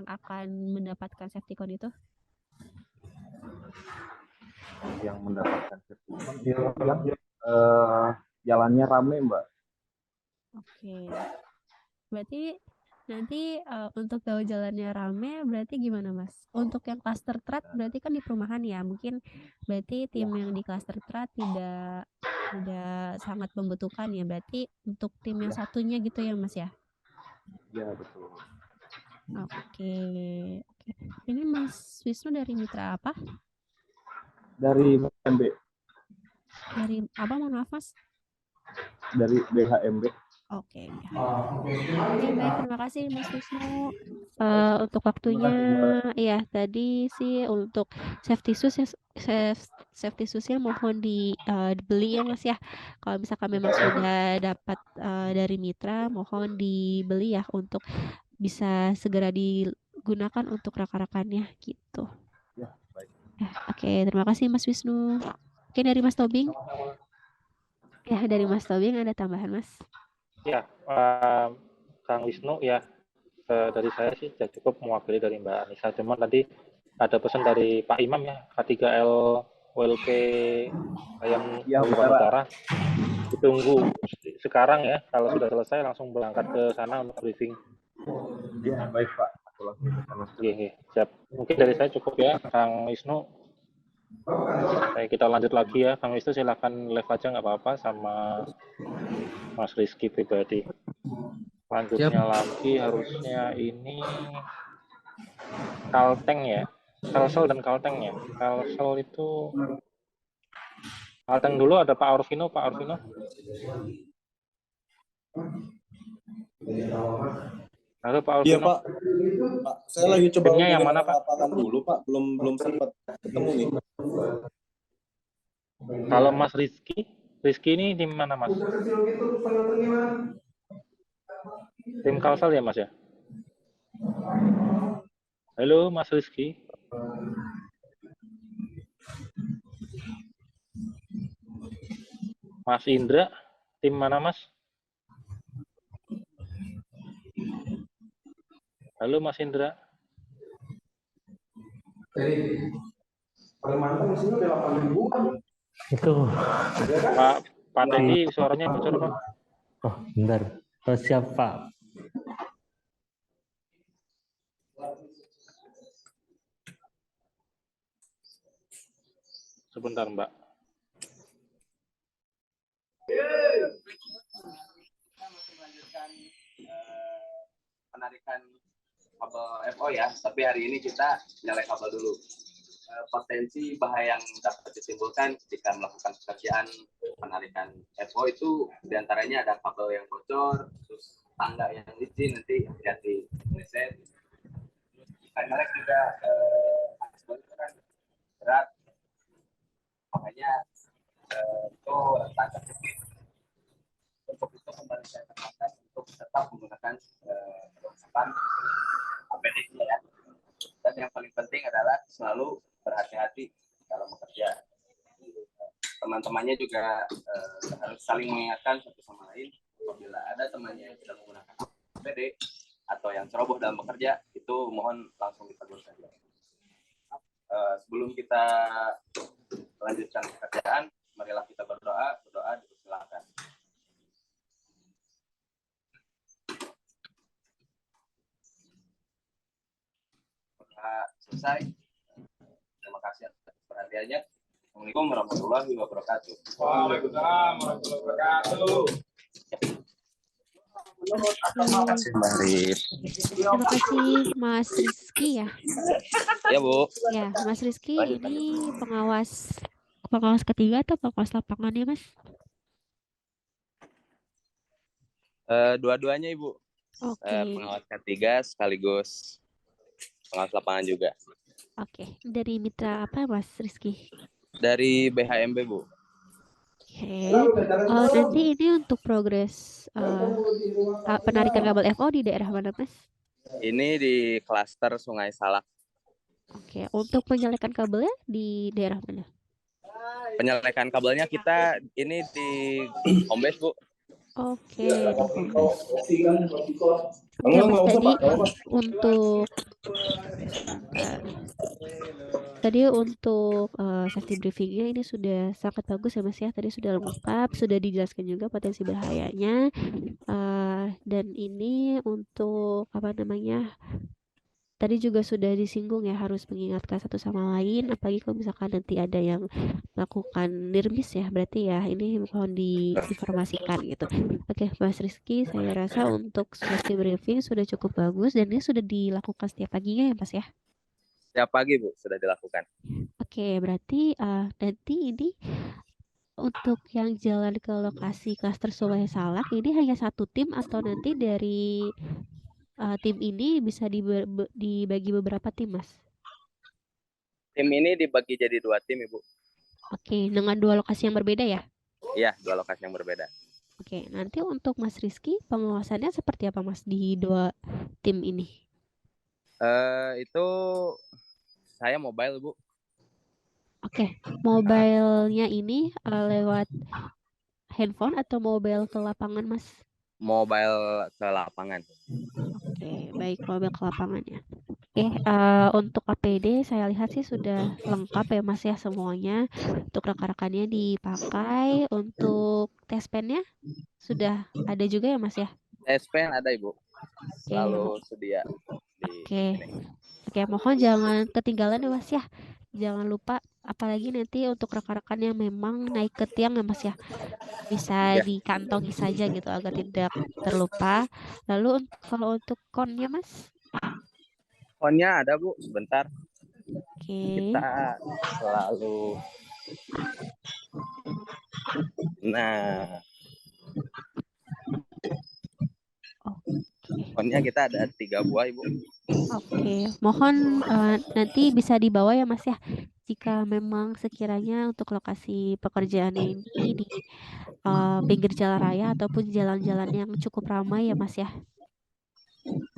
akan mendapatkan safety cone itu? Yang mendapatkan sertifikat yang jalannya rame, Mbak. Oke. Berarti nanti untuk tahu jalannya rame berarti gimana, Mas? Untuk yang cluster trad berarti kan di perumahan ya. Mungkin berarti tim yang di cluster trad tidak sangat membutuhkan ya. Berarti untuk tim yang satunya gitu ya, Mas ya. Ya, betul. Oke. Ini Mas Wisnu dari mitra apa? Dari BHMB. Dari apa, mohon maaf, Mas? Dari BHMB. Oke, baik, terima kasih Mas Wisnu untuk waktunya. Ya, tadi sih untuk safety shoes-nya mohon dibeli ya, Mas ya. Kalau misalkan memang sudah dapat dari mitra, mohon dibeli ya untuk bisa segera digunakan untuk rekan-rekannya gitu. Ya, baik. Oke, terima kasih Mas Wisnu. Oke, dari Mas Tobing. Ya, dari Mas Tobing ada tambahan, Mas? Ya, Kang Wisnu ya, dari saya sih sudah cukup mewakili dari Mbak Anissa. Cuman tadi ada pesan dari Pak Imam ya, K3L WLP Ayam Utara. Ditunggu sekarang ya, kalau sudah selesai langsung berangkat ke sana untuk briefing. Ya, baik Pak. Aku langsung ke sana. Oke, siap. Mungkin dari saya cukup ya, Kang Wisnu. Kita lanjut lagi ya, Kang Wisnu silakan live aja nggak apa-apa sama Mas Rizky pribadi. Selanjutnya lagi harusnya ini Kalteng ya, Kalsel dan Kalteng ya. Kalsel itu Kalteng dulu ada Pak Arvino. Halo Pak Arvino. Iya Pak. Saya lagi coba Timnya yang mana Pak? lapangan dulu Pak, belum sempat ketemu nih. Kalau Mas Rizky ini tim mana Mas? Tim Kalsel ya Mas ya? Halo Mas Rizky. Mas Indra, tim mana Mas? Halo Mas Indra. Itu Pak Teddy suaranya bocor Pak. Oh bentar, siap Pak. Sebentar Mbak. Penarikan kabel FO ya, tapi hari ini kita nyalain kabel dulu. Potensi bahaya yang dapat ditimbulkan ketika melakukan pekerjaan penarikan FO itu diantaranya ada kabel yang bocor, terus tangga yang licin nanti hati-hati reset. Kadang juga berat, makanya itu tangga sedikit. Untuk itu kembali saya tekankan untuk tetap menggunakan perlengkapan APD ya. Dan yang paling penting adalah selalu berhati-hati dalam bekerja. Teman-temannya juga harus saling mengingatkan satu sama lain. Apabila ada temannya yang tidak menggunakan APD atau yang ceroboh dalam bekerja, itu mohon langsung ditegur saja. Sebelum kita melanjutkan pekerjaan, marilah kita berdoa dipersilakan. Selesai. Terima kasih atas perhatiannya. Assalamualaikum warahmatullahi wabarakatuh. Waalaikumsalam warahmatullahi wabarakatuh. Terima kasih Mas Rizky ya. Ya Bu. Ya Mas Rizky ini pengawas ketiga atau pengawas lapangannya Mas? Dua-duanya Ibu. Oke. Pengawas ketiga sekaligus pengawas lapangan juga. Oke. Dari mitra apa Mas Rizky? Dari BHMB, Bu. Oke. Nanti ini untuk progres penarikan kabel FO di daerah mana, Mas? Ini di klaster Sungai Salak. Oke. Untuk penyelekan kabelnya di daerah mana? Penyelekan kabelnya kita ini di home base, Bu. Oke, di home base. Oke, Mas, tadi untuk safety briefingnya ini sudah sangat bagus ya Mas ya. Tadi sudah lengkap, sudah dijelaskan juga potensi bahayanya. Dan ini untuk apa namanya? Tadi juga sudah disinggung ya, harus mengingatkan satu sama lain, apalagi kalau misalkan nanti ada yang melakukan nirmis ya, berarti ya ini mohon diinformasikan gitu. Oke, Mas Rizky, saya rasa untuk safety briefing sudah cukup bagus dan ini sudah dilakukan setiap paginya ya Mas ya? Setiap pagi, Bu, sudah dilakukan. Oke, berarti nanti ini untuk yang jalan ke lokasi klaster Sungai Salak ini hanya satu tim atau nanti dari tim ini bisa dibagi beberapa tim, Mas? Tim ini dibagi jadi 2 tim, Ibu. Oke, dengan 2 lokasi yang berbeda ya? Iya, 2 lokasi yang berbeda. Oke, nanti untuk Mas Rizky, pengawasannya seperti apa, Mas, di 2 tim ini? Itu saya mobile, Bu. Oke, mobile-nya ini lewat handphone atau mobile ke lapangan, Mas? Mobile ke lapangan. Oke, baik, mobile ke lapangannya. Oke, untuk APD saya lihat sih sudah lengkap ya Mas ya semuanya. Untuk rekan-rekannya dipakai. Untuk test pen-nya sudah ada juga ya Mas ya? Test pen ada, Ibu. Selalu sedia. Oke, mohon jangan ketinggalan ya Mas ya. Jangan lupa, apalagi nanti untuk rekan-rekan yang memang naik ke tiang ya Mas ya. Bisa dikantongi saja gitu agar tidak terlupa. Lalu kalau untuk konnya Mas? Konnya ada, Bu, sebentar. Oke. Kita selalu. Nah. Konnya kita ada 3 buah, Ibu. Oke, mohon nanti bisa dibawa ya Mas ya. Jika memang sekiranya untuk lokasi pekerjaan ini di pinggir jalan raya ataupun jalan-jalan yang cukup ramai ya Mas ya.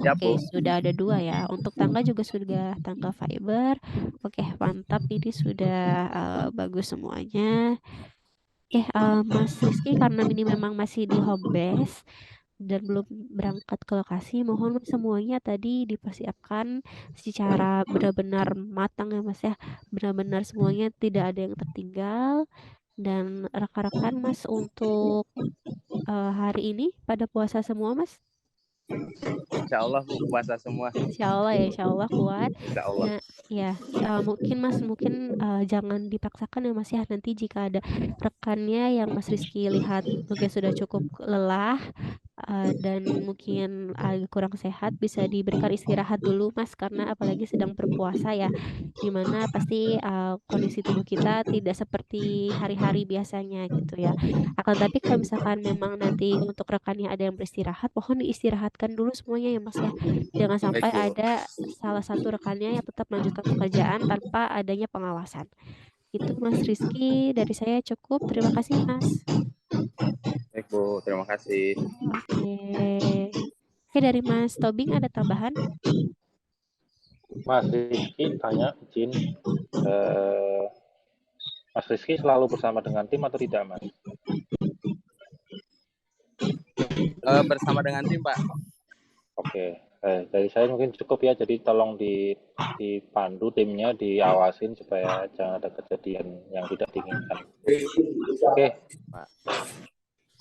Oke, sudah ada 2 ya. Untuk tangga juga sudah tangga fiber. Oke, mantap, ini sudah bagus semuanya. Oke, Mas Rizky, karena ini memang masih di home base dan belum berangkat ke lokasi, mohon semuanya tadi dipersiapkan secara benar-benar matang ya Mas ya. Benar-benar semuanya tidak ada yang tertinggal. Dan rekan-rekan Mas untuk hari ini pada puasa semua Mas? Insya Allah, Bu, puasa semua. Insya Allah kuat. Insya Allah. Nah, ya, mungkin Mas jangan dipaksakan ya Mas ya. Nanti jika ada rekannya yang Mas Rizky lihat mungkin sudah cukup lelah dan mungkin agak kurang sehat, bisa diberikan istirahat dulu Mas, karena apalagi sedang berpuasa ya, dimana pasti kondisi tubuh kita tidak seperti hari-hari biasanya gitu ya. Akan tapi kalau misalkan memang nanti untuk rekannya ada yang beristirahat, mohon diistirahatkan dulu semuanya ya Mas ya. Jangan sampai ada salah satu rekannya yang tetap melanjutkan pekerjaan tanpa adanya pengawasan. Itu Mas Rizky, dari saya cukup. Terima kasih Mas. Baik, Bu, terima kasih. Oke, dari Mas Tobing ada tambahan? Mas Rizky tanya, izin, Mas Rizky selalu bersama dengan tim atau tidak, Mas? Bersama dengan tim, Pak. Oke, dari saya mungkin cukup ya, jadi tolong dipandu timnya, diawasin supaya jangan ada kejadian yang tidak diinginkan. Oke,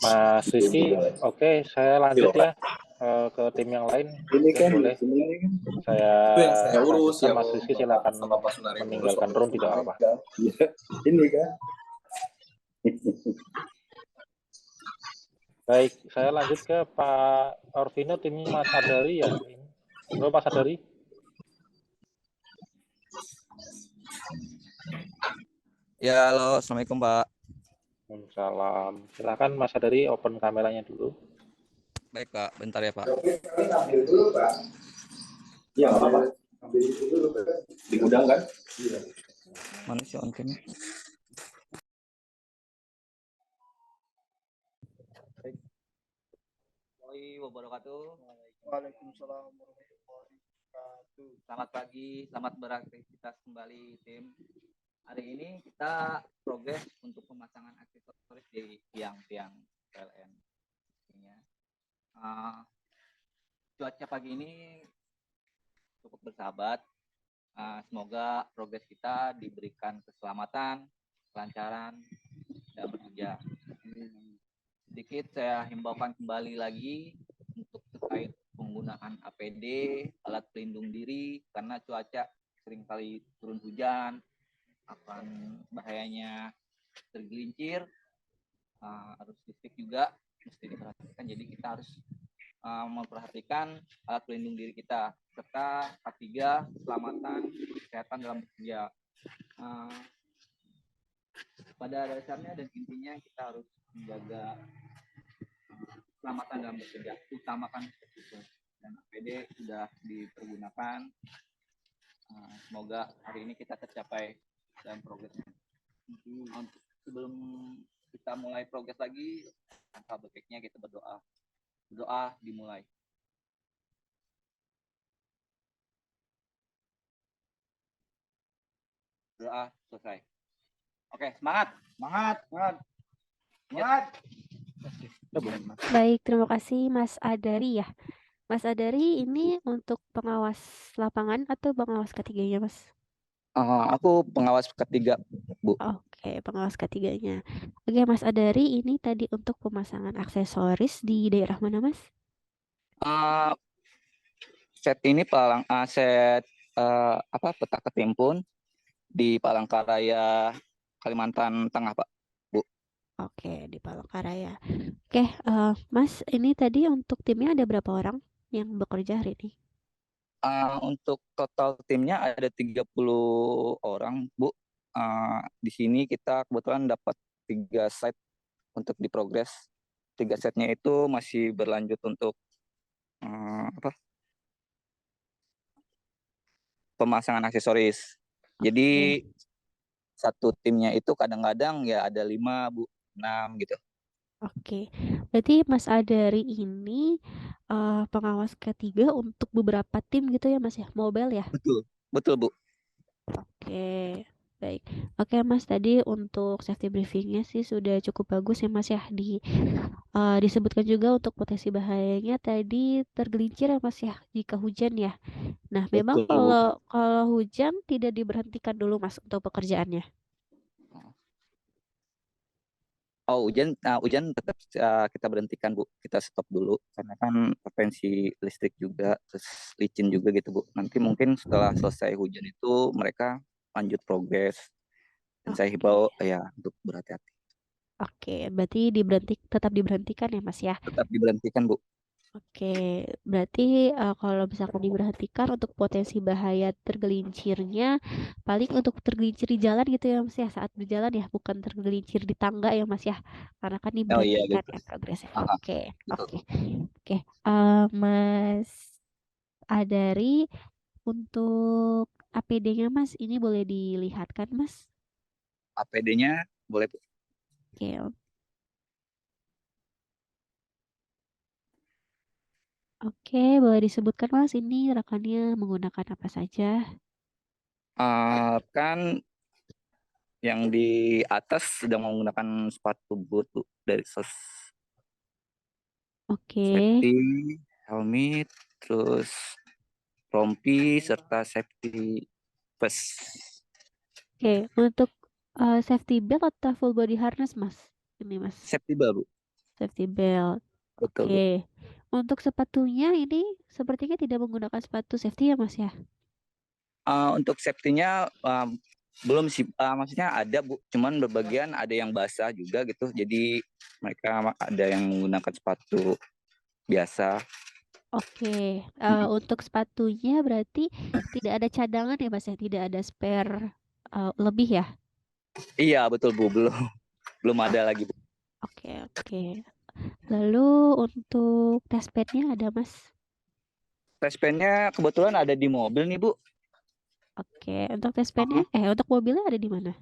Mas Rizky, oke, saya lanjut ya ke tim yang lain. Ini kan boleh. Saya urus ya, Mas Rizky silakan meninggalkan room, tidak apa-apa. Ini kan. Baik, saya lanjut ke Pak Orvino, timnya Mas Adari ya. Halo Mas Adari. Ya, halo, assalamualaikum Pak. Salam. Silakan Mas Adari open kameranya dulu. Baik Pak, bentar ya Pak. Ambil dulu Pak. Iya nggak apa-apa. Ambil dulu Pak. Di gudang kan? Mana sih on cam? Warahmatullahi wabarakatuh. Waalaikumsalam warahmatullahi wabarakatuh. Selamat pagi, selamat beraktivitas kembali tim. Hari ini kita progres untuk pemasangan aksesoris di tiang-tiang PLN. Cuaca pagi ini cukup bersahabat. Semoga progres kita diberikan keselamatan, kelancaran, dan bekerja. Sedikit saya himbaukan kembali lagi untuk terkait penggunaan APD, alat pelindung diri, karena cuaca seringkali turun hujan, akan bahayanya tergelincir, arus listrik juga mesti diperhatikan. Jadi kita harus memperhatikan alat pelindung diri kita, serta K3, keselamatan, kesehatan dalam bekerja. Pada dasarnya dan intinya kita harus menjaga keselamatan dalam bekerja, utamakan itu. Dan APD sudah dipergunakan. Semoga hari ini kita tercapai dalam progresnya. Untuk sebelum kita mulai progres lagi, langkah baiknya kita berdoa. Doa dimulai. Doa selesai. Oke, semangat. Semangat. Semangat. Semangat. Baik, terima kasih Mas Adari ya. Mas Adari ini untuk pengawas lapangan atau pengawas ketiganya, Mas? Aku pengawas ketiga, Bu. Oke, pengawas ketiganya. Oke, Mas Adari, ini tadi untuk pemasangan aksesoris di daerah mana, Mas? Set ini peta ketimpun di Palangkaraya, Kalimantan Tengah, Pak. Bu. Oke, di Palangkaraya. Oke, Mas, ini tadi untuk timnya ada berapa orang yang bekerja hari ini? Untuk total timnya ada 30 orang, Bu. Di sini kita kebetulan dapat 3 set untuk diprogres. 3 setnya itu masih berlanjut untuk pemasangan aksesoris. Jadi satu timnya itu kadang-kadang ya ada 5, Bu, 6 gitu. Oke, berarti Mas Adari ini pengawas ketiga untuk beberapa tim gitu ya, Mas ya, mobile ya? Betul, Bu. Oke, baik. Oke, Mas, tadi untuk safety briefingnya sih sudah cukup bagus ya, Mas ya. Disebutkan juga untuk potensi bahayanya tadi tergelincir ya, Mas ya, jika hujan ya. Nah, memang Betul, Bu. kalau hujan tidak diberhentikan dulu, Mas, untuk pekerjaannya. Hujan tetap kita berhentikan, Bu. Kita stop dulu karena kan potensi listrik juga, terus licin juga gitu, Bu. Nanti mungkin setelah selesai hujan itu mereka lanjut progres. Dan saya himbau ya untuk berhati-hati. Oke, berarti tetap diberhentikan ya, Mas ya? Tetap diberhentikan, Bu. Oke, berarti kalau misalkan diberhentikan untuk potensi bahaya tergelincirnya, paling untuk tergelincir di jalan gitu ya, Mas ya, saat berjalan ya, bukan tergelincir di tangga ya, Mas ya, karena kan diberhentikan gitu. ya progresnya. Aha, Oke, betul. oke. Mas Adari, untuk APD-nya Mas, ini boleh dilihatkan, Mas? APD-nya boleh, Bu. Oke. Oke, boleh disebutkan Mas, ini rekannya menggunakan apa saja? Kan yang di atas sedang menggunakan sepatu boot, Bu, dari SOS. Oke. Safety, helmet, terus rompi, serta safety vest. Oke, untuk safety belt atau full body harness, Mas? Ini, Mas. Safety belt, Bu. Safety belt. Betul, Oke. Untuk sepatunya ini sepertinya tidak menggunakan sepatu safety ya, Mas ya? Untuk safety-nya belum sih, maksudnya ada, Bu, cuman berbagian ada yang basah juga gitu. Jadi mereka ada yang menggunakan sepatu biasa. Oke, untuk sepatunya berarti tidak ada cadangan ya, Mas ya? Tidak ada spare lebih ya? Iya, betul, Bu, belum ada lagi, Bu. Oke. Lalu untuk testpadnya ada, Mas? Testpadnya kebetulan ada di mobil nih, Bu. Oke, untuk testpadnya, untuk mobilnya ada di mana?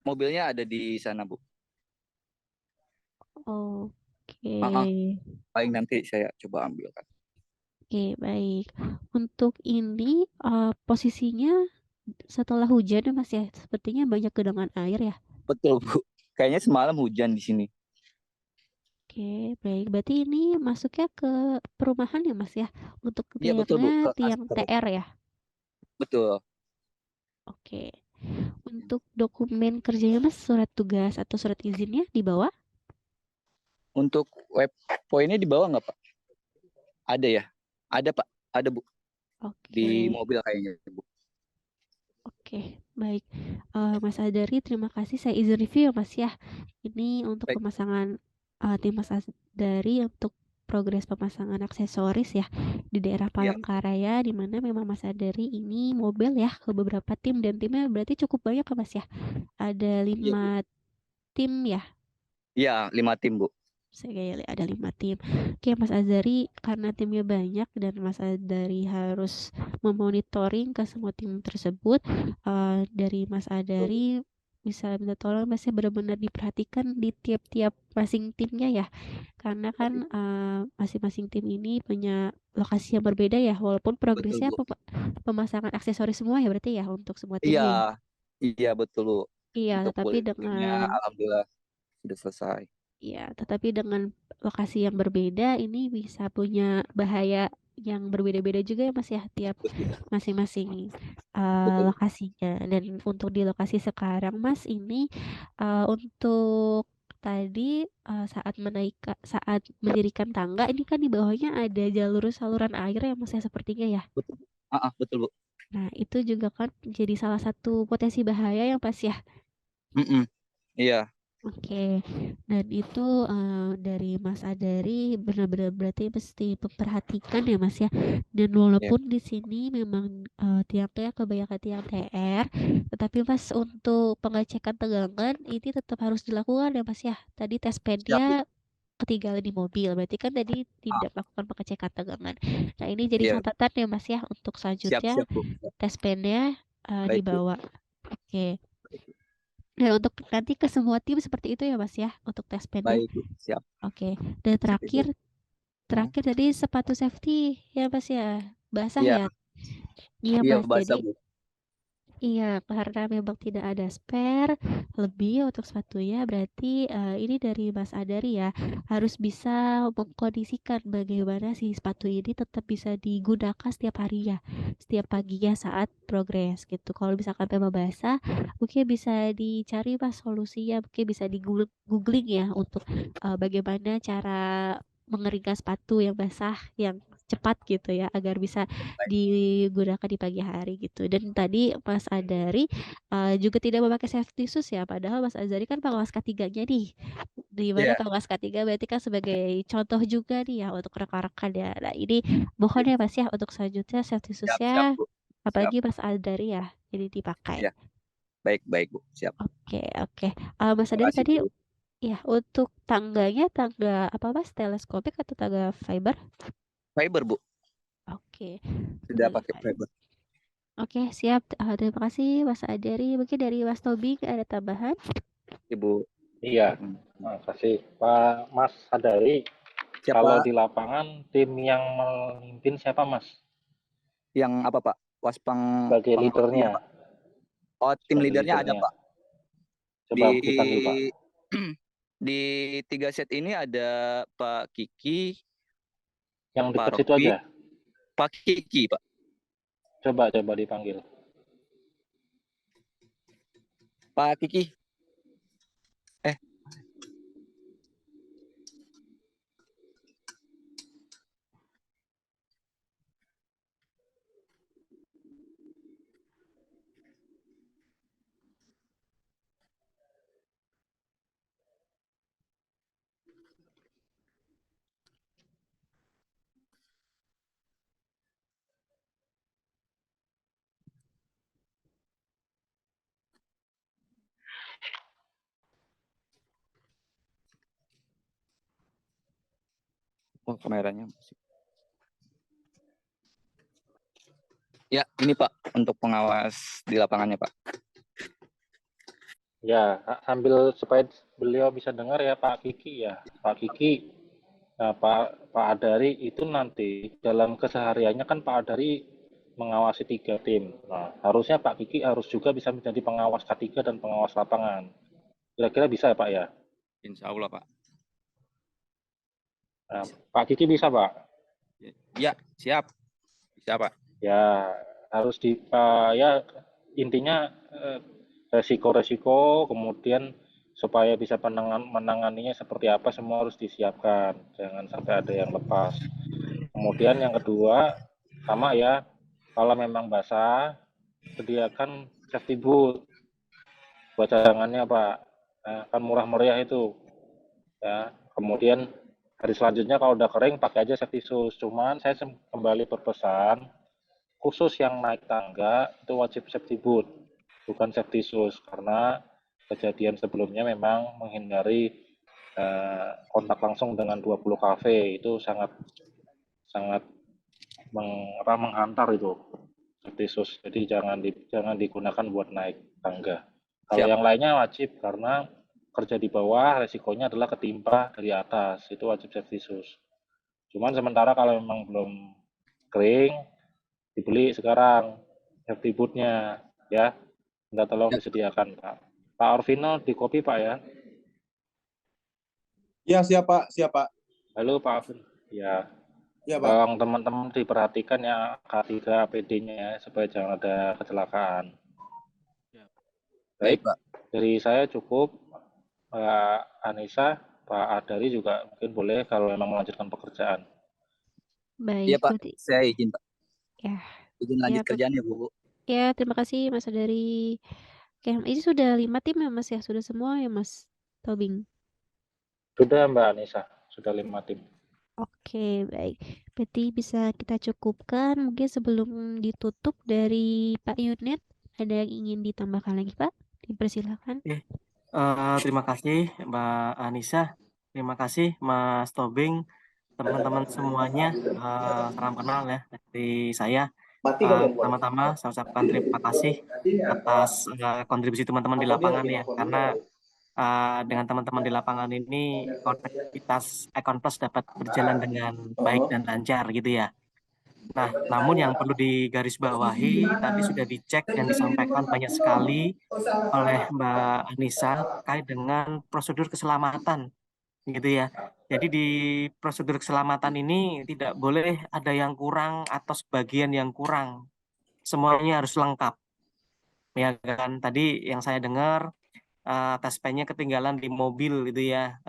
Mobilnya ada di sana, Bu. Oke. Oke. Paling nanti saya coba ambilkan. Oke, baik. Untuk ini posisinya setelah hujan ya Mas ya, sepertinya banyak genangan air ya. Betul Bu, kayaknya semalam hujan di sini. Oke, baik. Berarti ini masuknya ke perumahan ya Mas ya, untuk Iya betul Bu, tiangnya ke tiang Aster. TR ya. Betul. Oke. Untuk dokumen kerjanya Mas, surat tugas atau surat izinnya dibawa? Untuk web poinnya dibawa nggak Pak? Ada ya? Ada Pak, ada Bu. Di Oke. mobil kayaknya Bu. Oke, baik. Mas Adari, terima kasih. Saya izin review ya Mas ya. Ini untuk Baik. pemasangan tim Mas Adari untuk progres pemasangan aksesoris ya di daerah Iya. Palangkaraya, di mana memang Mas Adari ini mobil ya ke beberapa tim, dan timnya berarti cukup banyak ya Mas ya. Ada Iya Bu. 5 tim ya. Iya, 5 tim Bu. Saya ada 5 tim. Oke Mas Azari, karena timnya banyak dan Mas Azari harus memonitoring ke semua tim tersebut, dari Mas Azari bisa minta tolong Mas ya benar-benar diperhatikan di tiap-tiap masing timnya ya. Karena kan masing-masing tim ini punya lokasi yang berbeda ya, walaupun Betul progresnya Bu. pemasangan aksesoris semua ya berarti ya untuk semua Iya, timnya. iya betul Bu. Iya, Untuk tetapi timnya dengan alhamdulillah sudah selesai. Ya, tetapi dengan lokasi yang berbeda ini bisa punya bahaya yang berbeda-beda juga ya Mas ya, tiap masing-masing Betul. lokasinya. Dan untuk di lokasi sekarang Mas ini untuk tadi saat mendirikan tangga ini kan di bawahnya ada jalur saluran air ya Mas ya sepertinya ya. Betul. Betul Bu. Nah, itu juga kan jadi salah satu potensi bahaya ya Mas ya. Iya. Oke, dan itu dari Mas Adari benar-benar berarti mesti memperhatikan ya Mas ya. Dan walaupun di sini memang tiangnya kebanyakan tiang TR, tetapi Mas untuk pengecekan tegangan ini tetap harus dilakukan ya Mas ya. Tadi tes Siap Bu. pennya ketinggalan di mobil, berarti kan tadi tidak melakukan pengecekan tegangan. Nah ini jadi Iya. catatan ya Mas ya untuk selanjutnya Siap Bu. Siap. tes pennya Baik Bu. dibawa. Oke. Dan untuk nanti ke semua tim seperti itu ya Mas ya untuk tes pennya. Baik Bu. Siap. Oke. Dan Siap Ibu. terakhir tadi sepatu safety ya Mas ya. Basah Iya. ya? Iya Iya Mas. basah Jadi Bu. iya, karena memang tidak ada spare lebih untuk sepatunya, berarti ini dari Mas Adari ya, harus bisa mengkondisikan bagaimana si sepatu ini tetap bisa digunakan setiap hari ya, setiap paginya saat progres gitu. Kalau misalkan memang basah, mungkin bisa dicari Mas solusinya, mungkin bisa googling ya untuk bagaimana cara mengeringkan sepatu yang basah yang cepat gitu ya, agar bisa digunakan di pagi hari gitu. Dan tadi Mas Adari juga tidak memakai safety shoes ya, padahal Mas Azari kan pengawas K3-nya nih. Di mana Iya. pengawas K3 berarti kan sebagai contoh juga nih ya untuk rekan-rekan ya. Nah, ini mohon ya Mas ya untuk selanjutnya safety Siap shoes-nya Bu. Siap. apalagi Mas Adari ya, jadi dipakai. Iya. Baik Bu. Siap. Oke. Mas Terima Adari kasih tadi Bu. ya untuk tangganya tangga apa Mas? Teleskopik atau tangga fiber? Fiber Bu. Oke. Sudah pakai fiber. Oke, siap. Terima kasih Mas Adari. Mungkin dari Mas Tobing ada tambahan? Ibu. Iya, makasih Pak Mas Adari. Siapa? Kalau di lapangan tim yang memimpin siapa Mas? Yang apa Pak? Waspang sebagai leadernya. Oh, tim leadernya ada Pak. Coba dipanggil Pak. Di 3 set ini ada Pak Kiki. Yang dekat Pak situ Robi, aja. Pak Kiki Pak. Coba dipanggil. Pak Kiki. Oh, kameranya masih. Ya, ini Pak untuk pengawas di lapangannya Pak. Ya, sambil supaya beliau bisa dengar ya Pak Kiki ya. Pak Kiki, Nah, Pak Adari itu nanti dalam kesehariannya kan Pak Adari mengawasi 3 tim. Nah, harusnya Pak Kiki harus juga bisa menjadi pengawas K3 dan pengawas lapangan. Kira-kira bisa ya Pak ya? Insya Allah Pak. Nah, Pak Kiki bisa Pak? Ya, siap. Bisa Pak. Ya, harus ya intinya resiko-resiko, kemudian supaya bisa menanganinya seperti apa, semua harus disiapkan. Jangan sampai ada yang lepas. Kemudian yang kedua, sama ya, kalau memang basah, sediakan safety boot buat cadangannya Pak. Nah, kan murah meriah itu. Ya, kemudian hari selanjutnya kalau udah kering pakai aja safety shoes. Cuman saya kembali berpesan, khusus yang naik tangga itu wajib safety boot, bukan safety shoes, karena kejadian sebelumnya memang menghindari kontak langsung dengan 20 kafe itu sangat menghantar itu safety shoes. Jadi jangan digunakan buat naik tangga. Kalau yang lainnya wajib, karena kerja di bawah resikonya adalah ketimpa dari atas, itu wajib safety shoes. Cuman sementara kalau memang belum kering, dibeli sekarang safety bootnya ya. Minta tolong disediakan Pak. Pak Orvino di copy Pak ya. Ya siap Pak. Halo Pak Orvino. Ya. Ya Pak. Tolong teman-teman diperhatikan ya K3 APD-nya ya, supaya jangan ada kecelakaan. Baik Pak. Dari saya cukup. Pak Anissa, Pak Adari juga mungkin boleh kalau memang melanjutkan pekerjaan. Baik, Iya Pak, berarti saya izin Pak. ya. Izin lanjut kerjaan ya Bu. Ya, terima kasih Mas Adari. Oke, ini sudah 5 tim ya Mas ya? Sudah semua ya Mas Tobing? Sudah Mbak Anissa, sudah 5 tim. Oke, baik. Berarti bisa kita cukupkan. Mungkin sebelum ditutup dari Pak Yunet, ada yang ingin ditambahkan lagi Pak? Dipersilakan. Terima kasih Mbak Anissa, terima kasih Mas Tobing, teman-teman semuanya. Salam kenal ya dari saya. Pertama-tama saya ucapkan terima kasih atas kontribusi teman-teman di lapangan ya, karena dengan teman-teman di lapangan ini konektivitas Econ Plus dapat berjalan dengan baik dan lancar gitu ya. Nah, namun yang perlu digarisbawahi tadi sudah dicek dan disampaikan banyak sekali oleh Mbak Anissa terkait dengan prosedur keselamatan gitu ya. Jadi di prosedur keselamatan ini tidak boleh ada yang kurang atau sebagian yang kurang. Semuanya harus lengkap. Ya kan, tadi yang saya dengar tes pen-nya ketinggalan di mobil gitu ya.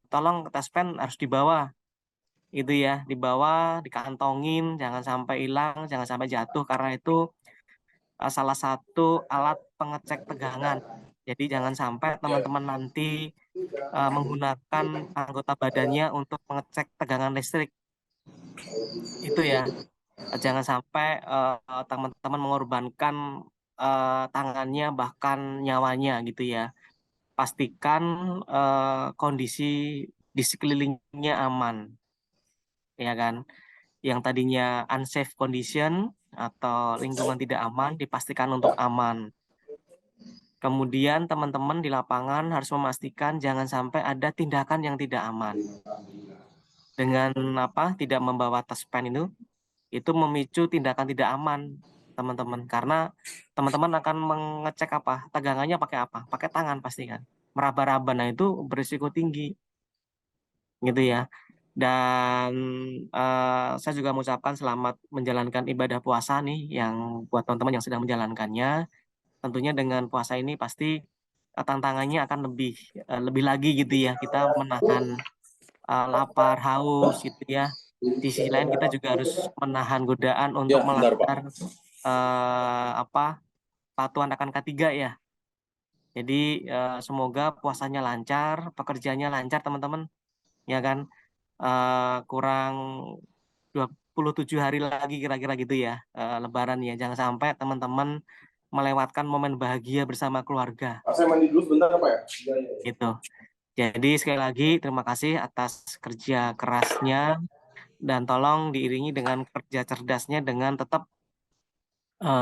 Tolong tes pen harus dibawa itu ya, dibawa, dikantongin, jangan sampai hilang, jangan sampai jatuh, karena itu salah satu alat pengecek tegangan. Jadi jangan sampai teman-teman nanti menggunakan anggota badannya untuk mengecek tegangan listrik. Itu ya, jangan sampai teman-teman mengorbankan tangannya bahkan nyawanya gitu ya. Pastikan kondisi di sekelilingnya aman, ya kan? Yang tadinya unsafe condition atau lingkungan tidak aman dipastikan untuk aman. Kemudian teman-teman di lapangan harus memastikan jangan sampai ada tindakan yang tidak aman. Dengan tidak membawa tas pen itu memicu tindakan tidak aman, teman-teman. Karena teman-teman akan mengecek tegangannya pakai apa? Pakai tangan pasti kan. Meraba-raba, nah itu berisiko tinggi. Gitu ya. Dan saya juga mengucapkan selamat menjalankan ibadah puasa nih yang buat teman-teman yang sedang menjalankannya. Tentunya dengan puasa ini pasti tantangannya akan lebih lagi gitu ya. Kita menahan lapar, haus gitu ya. Di sisi lain kita juga harus menahan godaan untuk melanggar patuhan akan K3 ya. Jadi semoga puasanya lancar, pekerjaannya lancar teman-teman. Ya kan? Kurang 27 hari lagi kira-kira gitu ya Lebaran ya. Jangan sampai teman-teman melewatkan momen bahagia bersama keluarga. Saya mandi dulu sebentar Pak ya. Gitu. Jadi sekali lagi terima kasih atas kerja kerasnya dan tolong diiringi dengan kerja cerdasnya dengan tetap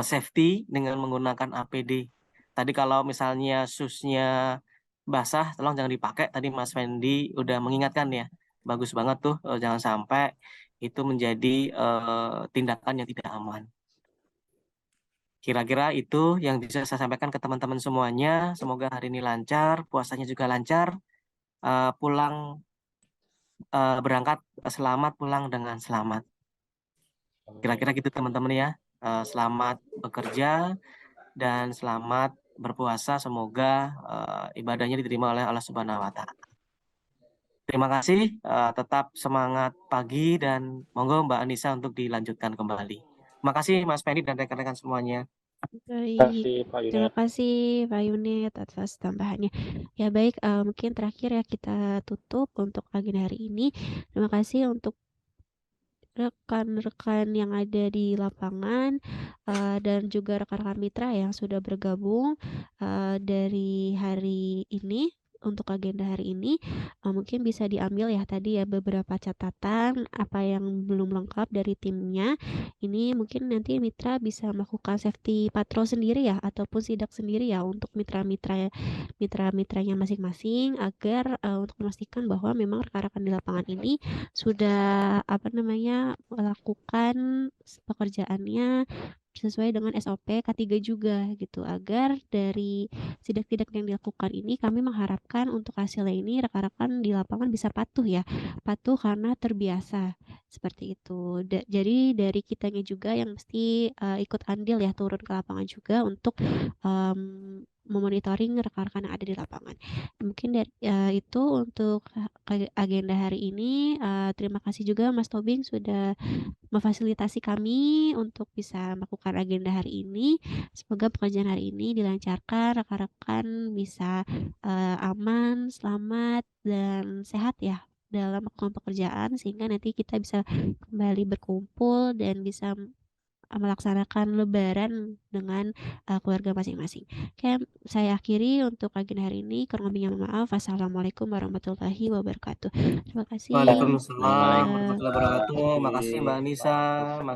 safety dengan menggunakan APD. Tadi kalau misalnya shoes-nya basah, tolong jangan dipakai. Tadi Mas Fendi udah mengingatkan ya. bagus banget tuh, jangan sampai itu menjadi tindakan yang tidak aman. Kira-kira itu yang bisa saya sampaikan ke teman-teman semuanya. Semoga hari ini lancar, puasanya juga lancar, berangkat selamat, pulang dengan selamat. Kira-kira gitu teman-teman ya. Selamat bekerja dan selamat berpuasa. Semoga ibadahnya diterima oleh Allah Subhanahu wa Ta'ala. Terima kasih, tetap semangat pagi dan monggo Mbak Anissa untuk dilanjutkan kembali. Terima kasih Mas Fendi dan rekan-rekan semuanya. Baik, Pak terima Yunus. kasih Pak Yunet atas tambahannya. Ya baik, mungkin terakhir ya kita tutup untuk pagi hari ini. Terima kasih untuk rekan-rekan yang ada di lapangan dan juga rekan-rekan mitra yang sudah bergabung dari hari ini. Untuk agenda hari ini mungkin bisa diambil ya tadi ya beberapa catatan apa yang belum lengkap dari timnya. Ini mungkin nanti mitra bisa melakukan safety patrol sendiri ya ataupun sidak sendiri ya untuk mitra-mitranya masing-masing agar untuk memastikan bahwa memang rekan-rekan di lapangan ini sudah melakukan pekerjaannya sesuai dengan SOP K3 juga gitu, agar dari sidak-sidak yang dilakukan ini kami mengharapkan untuk hasilnya ini rekan-rekan di lapangan bisa patuh karena terbiasa seperti itu. Jadi dari kitanya juga yang mesti ikut andil ya, turun ke lapangan juga untuk memonitoring rekan-rekan yang ada di lapangan. Mungkin dari itu untuk agenda hari ini. Terima kasih juga Mas Tobing sudah memfasilitasi kami untuk bisa melakukan agenda hari ini. Semoga pekerjaan hari ini dilancarkan, rekan-rekan bisa aman, selamat, dan sehat ya dalam melakukan pekerjaan sehingga nanti kita bisa kembali berkumpul dan bisa melaksanakan lebaran dengan keluarga masing-masing. Oke, saya akhiri untuk agenda hari ini. Kurang lebihnya mohon maaf. Wassalamualaikum warahmatullahi wabarakatuh. Terima kasih. Waalaikumsalam Mas. warahmatullahi wabarakatuh. Makasih Mbak Anissa, Mas